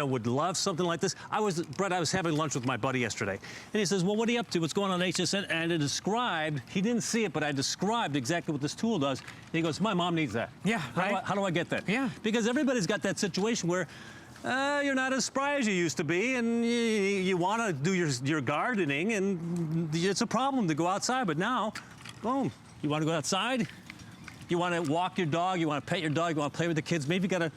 would love something like this. Brett, I was having lunch with my buddy yesterday, and he says, well, what are you up to? What's going on HSN? And I described, he didn't see it, but I described exactly what this tool does. And he goes, my mom needs that. Yeah, right. How do I get that? Yeah. Because everybody's got that situation where you're not as spry as you used to be, and you want to do your gardening, and it's a problem to go outside. But now, boom, you want to go outside, you want to walk your dog, you want to pet your dog, you want to play with the kids. Maybe you got to,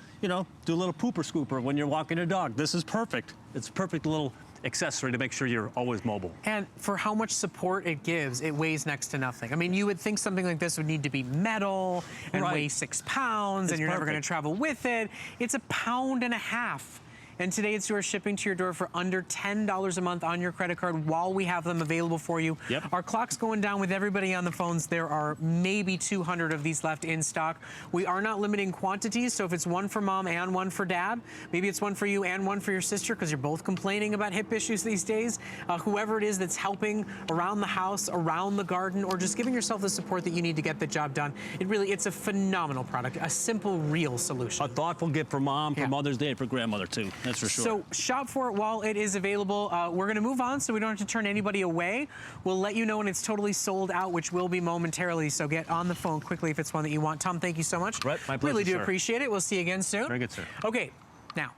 do a little pooper scooper when you're walking your dog. This is perfect. It's a perfect little accessory to make sure you're always mobile. And for how much support it gives, it weighs next to nothing. I mean, you would think something like this would need to be metal and weigh 6 pounds, and you're never going to travel with it. It's 1.5 pounds. And today it's yours, shipping to your door for under $10 a month on your credit card while we have them available for you. Our clock's going down with everybody on the phones. There are maybe 200 of these left in stock. We are not limiting quantities, so if it's one for mom and one for dad, maybe it's one for you and one for your sister because you're both complaining about hip issues these days. Whoever it is that's helping around the house, around the garden, or just giving yourself the support that you need to get the job done. It's a phenomenal product, a simple, real solution. A thoughtful gift for mom, for Mother's Day, and for grandmother too. That's for sure. So shop for it while it is available. We're going to move on so we don't have to turn anybody away. We'll let you know when it's totally sold out, which will be momentarily. So get on the phone quickly if it's one that you want. Tom, thank you so much. Brett, my pleasure, really do appreciate it. We'll see you again soon. Very good, sir. Okay, now,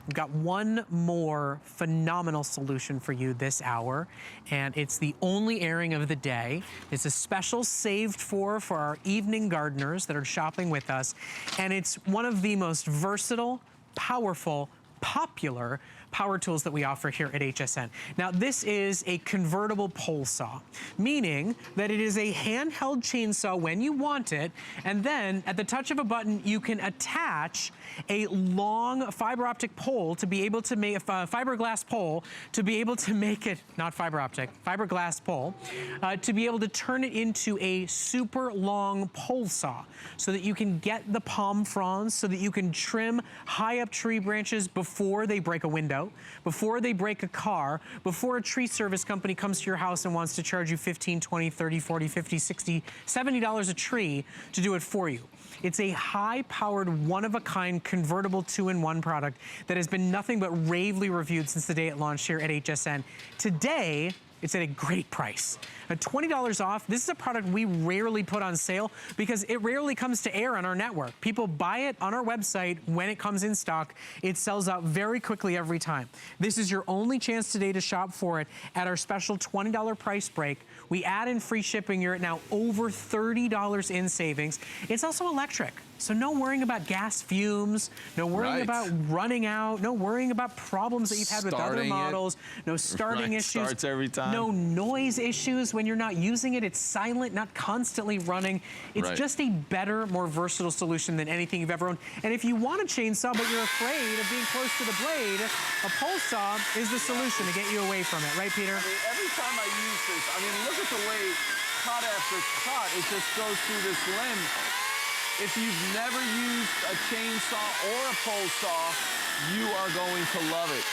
we've got one more phenomenal solution for you this hour, and it's the only airing of the day. It's a special saved for our evening gardeners that are shopping with us, and it's one of the most versatile, powerful, popular power tools that we offer here at HSN. Now, this is a convertible pole saw, meaning that it is a handheld chainsaw when you want it, and then at the touch of a button, you can attach a long fiber optic pole to be able to make a fiberglass pole to be able to make it, not fiber optic, fiberglass pole, to be able to turn it into a super long pole saw so that you can get the palm fronds, so that you can trim high up tree branches before they break a window, before they break a car, before a tree service company comes to your house and wants to charge you $15, $20, $30, $40, $50, $60, $70 a tree to do it for you. It's a high-powered, one-of-a-kind convertible 2-in-1 product that has been nothing but ravely reviewed since the day it launched here at HSN. Today, it's at a great price. At $20 off, this is a product we rarely put on sale because it rarely comes to air on our network. People buy it on our website when it comes in stock. It sells out very quickly every time. This is your only chance today to shop for it at our special $20 price break. We add in free shipping. You're at now over $30 in savings. It's also electric. So no worrying about gas fumes, no worrying about running out, no worrying about problems that you've had with other models, no starting issues. Starts every time. No noise issues when you're not using it. It's silent, not constantly running. It's just a better, more versatile solution than anything you've ever owned. And if you want a chainsaw, but you're afraid of being close to the blade, a pole saw is the solution to get you away from it. Right, Peter? I mean, every time I use this, I mean, look at the way cut after cut, it just goes through this limb. If you've never used a chainsaw or a pole saw, you are going to love it.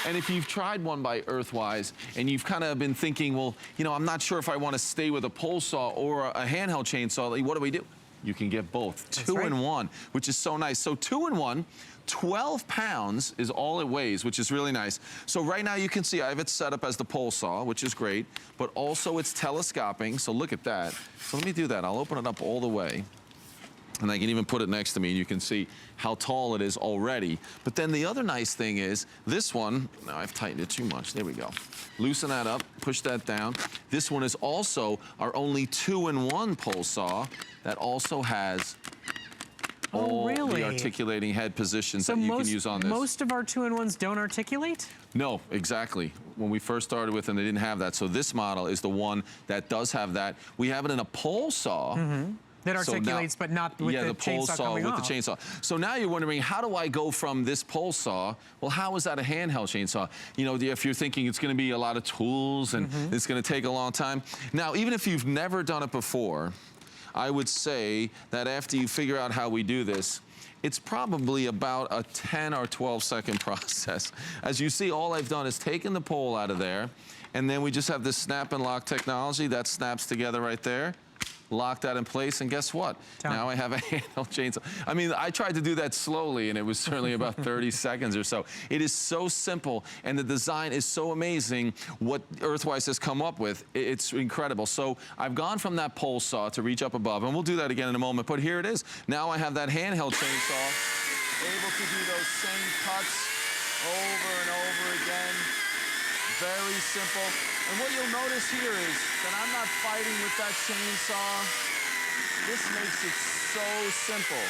And if you've tried one by Earthwise and you've kind of been thinking, well, you know, I'm not sure if I want to stay with a pole saw or a handheld chainsaw, what do? You can get both. Two in one, which is so nice. So 2 in 1, 12 pounds is all it weighs, which is really nice. So right now you can see I have it set up as the pole saw, which is great, but also it's telescoping. So look at that. So let me do that. I'll open it up all the way. And I can even put it next to me and you can see how tall it is already. But then the other nice thing is this one, now I've tightened it too much, there we go. Loosen that up, push that down. This one is also our only 2 in 1 pole saw that also has all the articulating head positions that you can use on this. Most of our 2 in 1s don't articulate? No, exactly. When we first started with them, they didn't have that. So this model is the one that does have that. We have it in a pole saw. That articulates, but not with the pole chainsaw saw coming with off. the chainsaw. So now you're wondering, how do I go from this pole saw? Well, how is that a handheld chainsaw? You know, if you're thinking it's going to be a lot of tools and it's going to take a long time. Now, even if you've never done it before, I would say that after you figure out how we do this, it's probably about a 10 or 12 second process. As you see, all I've done is taken the pole out of there, and then we just have this snap and lock technology that snaps together right there. Lock that in place, and guess what? Now I have a handheld chainsaw. I mean, I tried to do that slowly, and it was certainly about 30 seconds or so. It is so simple, and the design is so amazing. What Earthwise has come up with, it's incredible. So I've gone from that pole saw to reach up above, and we'll do that again in a moment, but here it is. Now I have that handheld chainsaw, able to do those same cuts over and over again. Very simple. And what you'll notice here is that I'm not fighting with that chainsaw. This makes it so simple.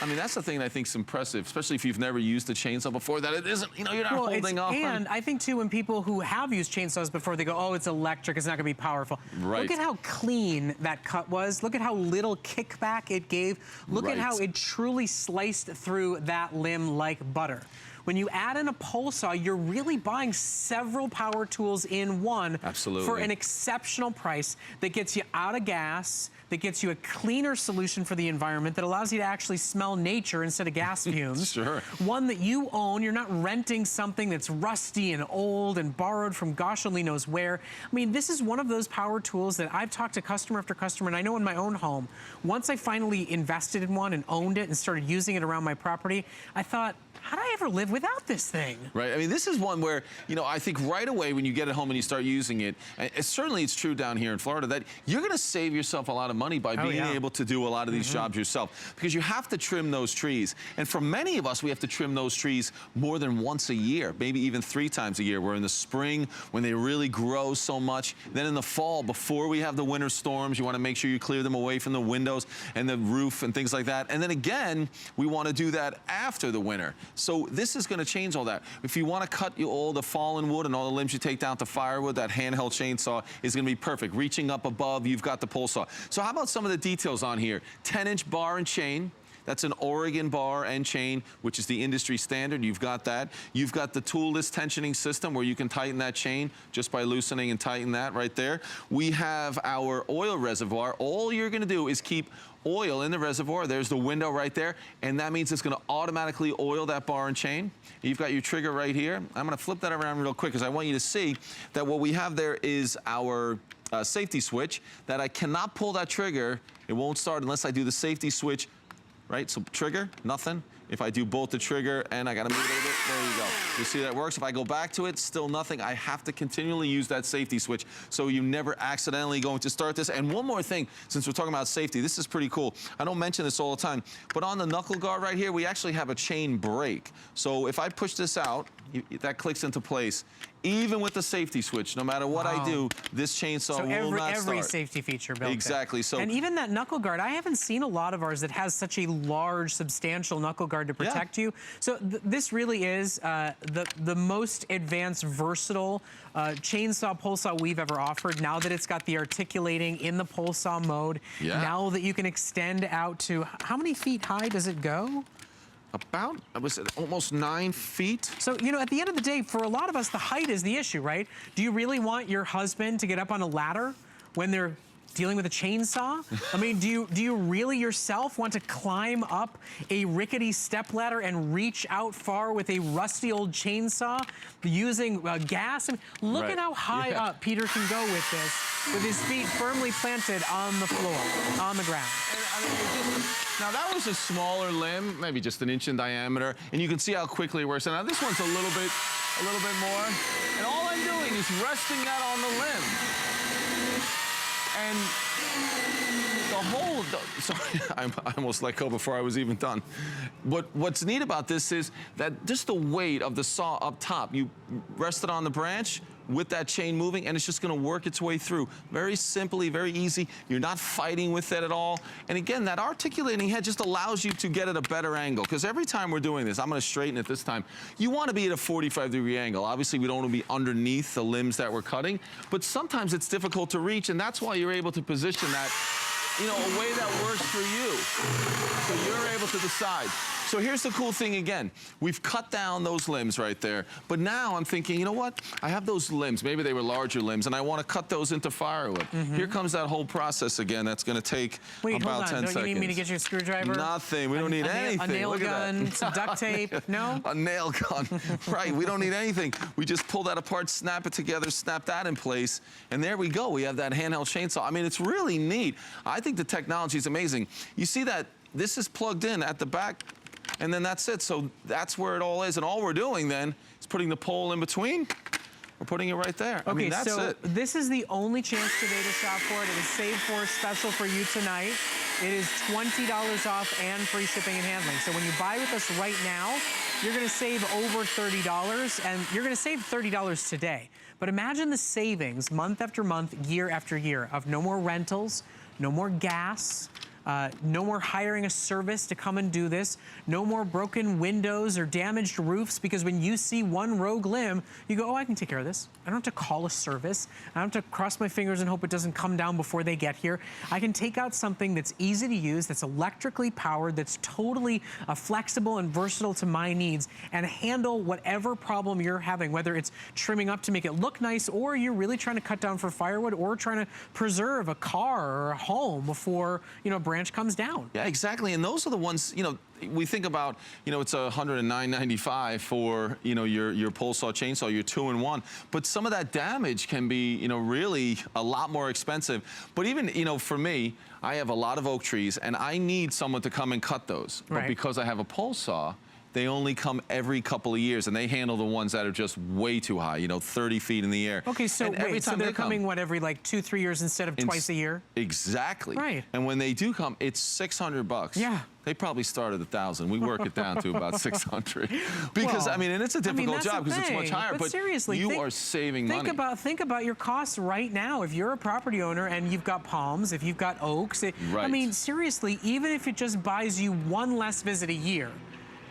I mean, that's the thing that I think is impressive, especially if you've never used a chainsaw before, that it isn't, you know, you're not holding on. And I think, too, when people who have used chainsaws before, they go, oh, it's electric, it's not going to be powerful. Right. Look at how clean that cut was. Look at how little kickback it gave. Look at how it truly sliced through that limb like butter. When you add in a pole saw, you're really buying several power tools in one for an exceptional price that gets you out of gas, that gets you a cleaner solution for the environment, that allows you to actually smell nature instead of gas fumes. One that you own. You're not renting something that's rusty and old and borrowed from gosh only knows where. I mean, this is one of those power tools that I've talked to customer after customer, and I know in my own home, once I finally invested in one and owned it and started using it around my property, I thought, how do I ever live without this thing? Right. I mean, this is one where, you know, I think right away when you get it home and you start using it, and certainly it's true down here in Florida, that you're going to save yourself a lot of money by being able to do a lot of these jobs yourself, because you have to trim those trees. And for many of us, we have to trim those trees more than once a year, maybe even 3 times a year. Where in the spring, when they really grow so much, then in the fall, before we have the winter storms, you want to make sure you clear them away from the windows and the roof and things like that. And then again, we want to do that after the winter. So this is going to change all that. If you want to cut all the fallen wood and all the limbs you take down to firewood, that handheld chainsaw is going to be perfect. Reaching up above, you've got the pole saw. So how about some of the details on here? 10-inch bar and chain. That's an Oregon bar and chain, which is the industry standard. You've got that. You've got the toolless tensioning system where you can tighten that chain just by loosening and tighten that right there. We have our oil reservoir. All you're going to do is keep oil in the reservoir. There's the window right there, and that means it's going to automatically oil that bar and chain. You've got your trigger right here. I'm going to flip that around real quick because I want you to see that what we have there is our safety switch, that I cannot pull that trigger. It won't start unless I do the safety switch. Right, so trigger, nothing. If I do bolt the trigger and I gotta move it a little bit, there you go. You see that works? If I go back to it, still nothing. I have to continually use that safety switch so you never accidentally going to start this. And one more thing, since we're talking about safety, this is pretty cool. I don't mention this all the time, but on the knuckle guard right here, we actually have a chain brake. So if I push this out, that clicks into place. Even with the safety switch, no matter what I do, this chainsaw will not start. Every safety feature built Exactly. in. So, and even that knuckle guard, I haven't seen a lot of ours that has such a large, substantial knuckle guard to protect you. So this really is the most advanced, versatile chainsaw pole saw we've ever offered. Now that it's got the articulating in the pole saw mode, now that you can extend out to, how many feet high does it go? About, was it almost 9 feet? So, you know, at the end of the day, for a lot of us, the height is the issue, right? Do you really want your husband to get up on a ladder when they're dealing with a chainsaw? I mean, do you really yourself want to climb up a rickety stepladder and reach out far with a rusty old chainsaw using gas? I mean, look at how high up Peter can go with this, with his feet firmly planted on the floor, on the ground. Now that was a smaller limb, maybe just an inch in diameter, and you can see how quickly it works. And now this one's a little bit more. And all I'm doing is resting that on the limb. And the whole, sorry, I almost let go before I was even done. What's neat about this is that just the weight of the saw up top, you rest it on the branch with that chain moving, and it's just gonna work its way through. Very simply, very easy. You're not fighting with it at all. And again, that articulating head just allows you to get at a better angle, because every time we're doing this, I'm gonna straighten it this time, you wanna be at a 45-degree angle. Obviously, we don't wanna be underneath the limbs that we're cutting, but sometimes it's difficult to reach, and that's why you're able to position that, you know, a way that works for you. So you're able to decide. So here's the cool thing again. We've cut down those limbs right there, but now I'm thinking, you know what? I have those limbs, maybe they were larger limbs, and I want to cut those into firewood. Here comes that whole process again. That's going to take about 10 seconds. Don't you need me to get you a screwdriver? Nothing. We don't need anything. A nail gun, some duct tape, no? A nail gun, right. We don't need anything. We just pull that apart, snap it together, snap that in place, and there we go. We have that handheld chainsaw. I mean, it's really neat. I think the technology is amazing. You see that this is plugged in at the back, and then that's it. So that's where it all is. And all we're doing then is putting the pole in between. We're putting it right there. Okay, I mean, that's so it. This is the only chance today to shop for it. It is Save For special for you tonight. It is $20 off and free shipping and handling. So when you buy with us right now, you're gonna save over $30, and you're gonna save $30 today. But imagine the savings month after month, year after year, of no more rentals, no more gas, no more hiring a service to come and do this. No more broken windows or damaged roofs, because when you see one rogue limb, you go, oh, I can take care of this. I don't have to call a service. I don't have to cross my fingers and hope it doesn't come down before they get here. I can take out something that's easy to use, that's electrically powered, that's totally flexible and versatile to my needs, and handle whatever problem you're having, whether it's trimming up to make it look nice, or you're really trying to cut down for firewood, or trying to preserve a car or a home before, you know, a branch comes down. Yeah, exactly. And those are the ones, you know, we think about, you know, it's $109.95 for, you know, your pole saw chainsaw, your 2-in-1. But some of that damage can be, you know, really a lot more expensive. But even, you know, for me, I have a lot of oak trees, and I need someone to come and cut those. Right. But because I have a pole saw, they only come every couple of years, and they handle the ones that are just way too high, you know, 30 feet in the air. Okay, so wait, so they're coming, what, every like 2-3 years instead of twice a year? Exactly. Right. And when they do come, it's $600. Yeah. They probably start at 1,000. We work it down to about 600. Because, I mean, and it's a difficult job because it's much higher, but seriously, you are saving money. Think about your costs right now. If you're a property owner and you've got palms, if you've got oaks, I mean, seriously, even if it just buys you one less visit a year,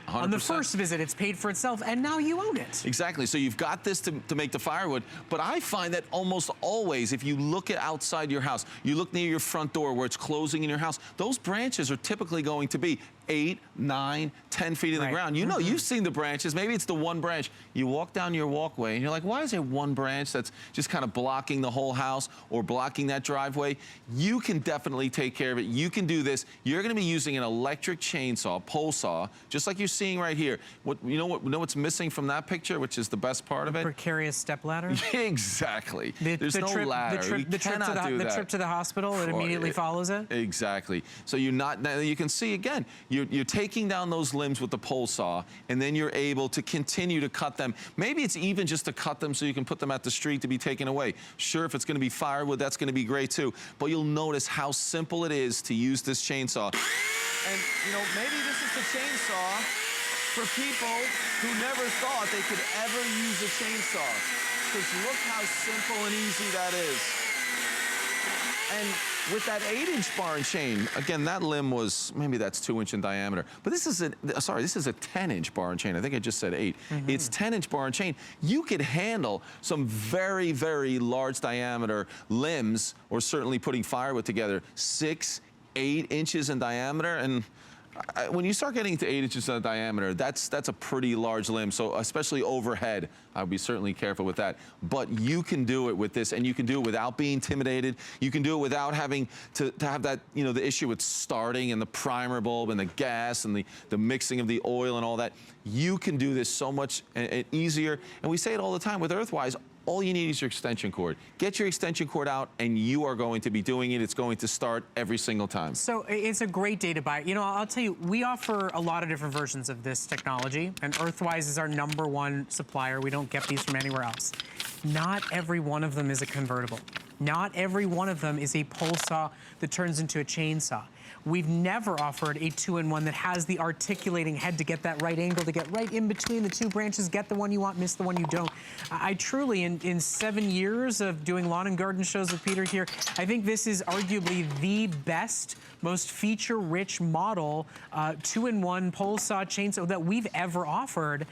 100%. On the first visit, it's paid for itself, and now you own it. Exactly. So you've got this to make the firewood, but I find that almost always, if you look at outside your house, you look near your front door where it's closing in your house, those branches are typically going to be 8, 9, 10 feet in the ground. You know, you've seen the branches. Maybe it's the one branch. You walk down your walkway, and you're like, why is there one branch that's just kind of blocking the whole house or blocking that driveway? You can definitely take care of it. You can do this. You're going to be using an electric chainsaw, pole saw, just like you seeing right here, you know what's missing from that picture, which is the best part of it? Precarious stepladder? Exactly. There's no ladder. The trip to the hospital that immediately follows it? Exactly. So now you can see again, you're taking down those limbs with the pole saw, and then you're able to continue to cut them. Maybe it's even just to cut them so you can put them at the street to be taken away. Sure, if it's going to be firewood, that's going to be great too. But you'll notice how simple it is to use this chainsaw. And, you know, maybe this is the chainsaw for people who never thought they could ever use a chainsaw. Because look how simple and easy that is. And with that 8-inch bar and chain, again, that limb was, maybe that's 2-inch in diameter. But this is a 10-inch bar and chain. I think I just said 8. It's 10-inch bar and chain. You could handle some very, very large diameter limbs, or certainly putting firewood together, 6, 8 inches in diameter. And when you start getting to 8 inches in diameter, that's a pretty large limb. So especially overhead, I'd be certainly careful with that. But you can do it with this, and you can do it without being intimidated. You can do it without having to have that, you know, the issue with starting and the primer bulb and the gas and the mixing of the oil and all that. You can do this so much easier. And we say it all the time with Earthwise. All you need is your extension cord. Get your extension cord out, and you are going to be doing it. It's going to start every single time. So it's a great day to buy it. You know, I'll tell you, we offer a lot of different versions of this technology, and Earthwise is our #1 supplier. We don't get these from anywhere else. Not every one of them is a convertible. Not every one of them is a pole saw that turns into a chainsaw. We've never offered a 2-in-1 that has the articulating head to get that right angle, to get right in between the two branches, get the one you want, miss the one you don't. I truly, in 7 years of doing lawn and garden shows with Peter here, I think this is arguably the best, most feature-rich model 2-in-1 pole saw chainsaw that we've ever offered.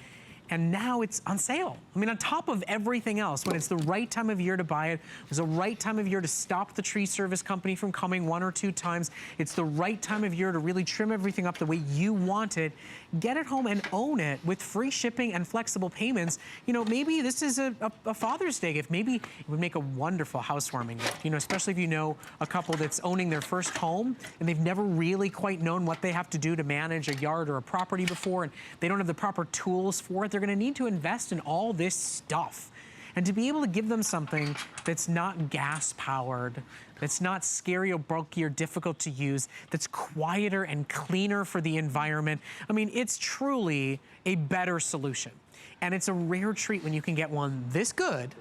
And now it's on sale. I mean, on top of everything else, when it's the right time of year to buy it, it's the right time of year to stop the tree service company from coming 1 or 2 times. It's the right time of year to really trim everything up the way you want it. Get it home and own it with free shipping and flexible payments. You know, maybe this is a Father's Day gift. Maybe it would make a wonderful housewarming gift, you know, especially if you know a couple that's owning their first home and they've never really quite known what they have to do to manage a yard or a property before, and they don't have the proper tools for it. They're going to need to invest in all this stuff. And to be able to give them something that's not gas-powered, that's not scary or bulky or difficult to use, that's quieter and cleaner for the environment, I mean, it's truly a better solution. And it's a rare treat when you can get one this good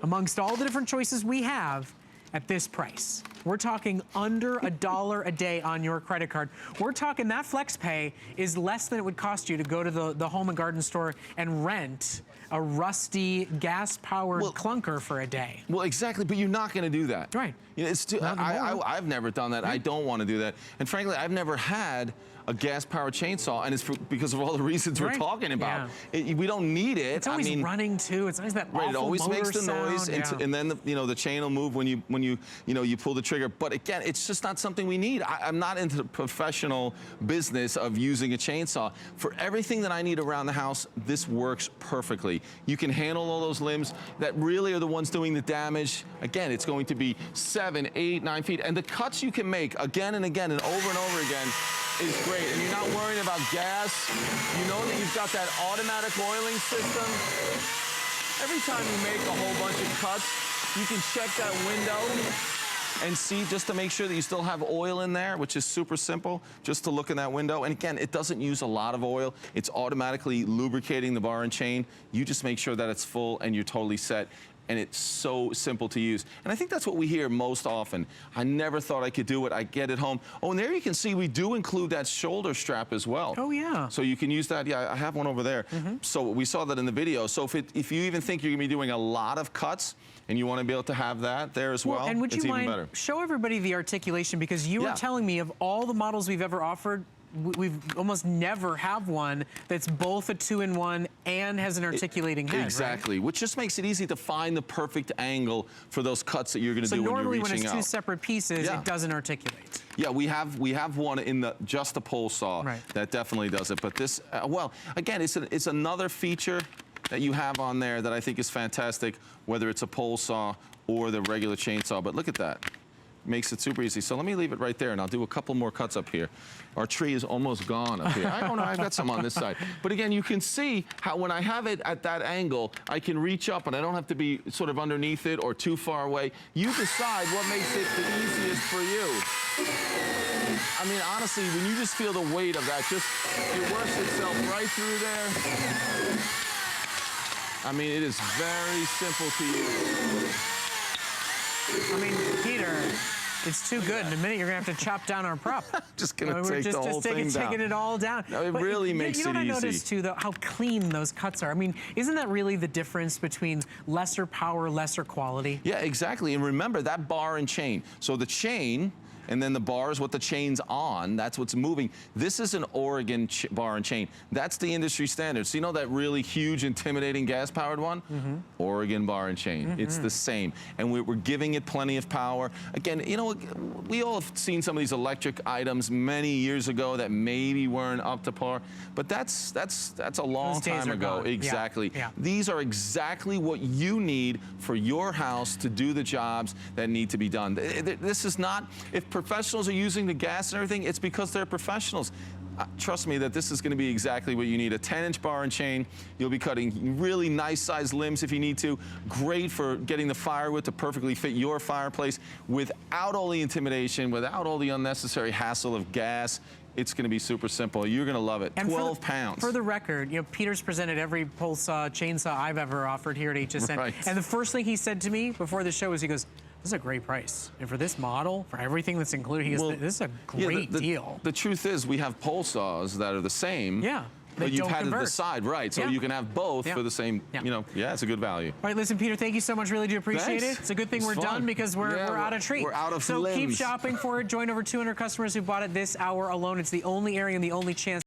amongst all the different choices we have at this price. We're talking under $1 a day on your credit card. We're talking that FlexPay is less than it would cost you to go to the home and garden store and rent a rusty gas-powered clunker for a day. Well, exactly, but you're not going to do that. Right. You know, I've never done that. I don't want to do that. And frankly, I've never had a gas-powered chainsaw, and it's because of all the reasons we're talking about. Yeah. We don't need it. It's always running too. It's always that awful it always motor makes the noise, sound. and then the chain will move when you pull the trigger. But again, it's just not something we need. I'm not into the professional business of using a chainsaw. For everything that I need around the house, this works perfectly. You can handle all those limbs that really are the ones doing the damage. Again, it's going to be 7, 8, 9 feet, and the cuts you can make again and again and over again is great. And you're not worrying about gas. You know that you've got that automatic oiling system. Every time you make a whole bunch of cuts, you can check that window and see, just to make sure that you still have oil in there, which is super simple, just to look in that window. And again, it doesn't use a lot of oil. It's automatically lubricating the bar and chain. You just make sure that it's full and you're totally set. And it's so simple to use. And I think that's what we hear most often. I never thought I could do it. I get it home. Oh, and there you can see we do include that shoulder strap as well. Oh, yeah. So you can use that. Yeah, I have one over there. So we saw that in the video. So if you even think you're going to be doing a lot of cuts and you want to be able to have that there as well, and would it's you even mind better. Show everybody the articulation, because you were telling me of all the models we've ever offered, we've almost never have one that's both a 2-in-1 and has an articulating head. Exactly, right? Which just makes it easy to find the perfect angle for those cuts that you're going to do when you're reaching out. So normally when it's 2 separate pieces, it doesn't articulate. Yeah, we have one in just the pole saw that definitely does it. But this, well, again, it's another feature that you have on there that I think is fantastic, whether it's a pole saw or the regular chainsaw. But look at that. makes it super easy. So let me leave it right there, and I'll do a couple more cuts up here. Our tree is almost gone up here. I don't know, I've got some on this side. But again, you can see how when I have it at that angle, I can reach up, and I don't have to be sort of underneath it or too far away. You decide what makes it the easiest for you. I mean, honestly, when you just feel the weight of that, just it works itself right through there. I mean, it is very simple to use. I mean, Peter, it's too good. In a minute, you're going to have to chop down our prop. Just going to take the whole thing down. Taking it all down. No, it really makes it easy. You know what I noticed, too, though? How clean those cuts are. I mean, isn't that really the difference between lesser power, lesser quality? Yeah, exactly. And remember, that bar and chain. So the chain... and then the bar is what the chain's on. That's what's moving. This is an Oregon bar and chain. That's the industry standard. So you know that really huge, intimidating gas-powered one? Mm-hmm. Oregon bar and chain. Mm-hmm. It's the same. And we're giving it plenty of power. Again, you know, we all have seen some of these electric items many years ago that maybe weren't up to par. But that's a long time ago. Gone. Exactly. Yeah. Yeah. These are exactly what you need for your house to do the jobs that need to be done. This is not... if professionals are using the gas and everything, it's because they're professionals. Trust me that this is going to be exactly what you need. A 10-inch bar and chain. You'll be cutting really nice sized limbs if you need to. Great for getting the firewood to perfectly fit your fireplace without all the intimidation, without all the unnecessary hassle of gas. It's going to be super simple. You're going to love it. And 12 pounds. For the record, you know, Peter's presented every pole saw, chainsaw I've ever offered here at HSN. Right. And the first thing he said to me before the show was, he goes, this is a great price. And for this model, for everything that's included, he goes, this is a great deal. The truth is, we have pole saws that are the same. Yeah. But you've had to decide, right? So you can have both for the same, you know, it's a good value. All right, listen, Peter, thank you so much. Really do appreciate it. It's a good thing we're done because we're out of treat. We're out of limbs. So keep shopping for it. Join over 200 customers who bought it this hour alone. It's the only area and the only chance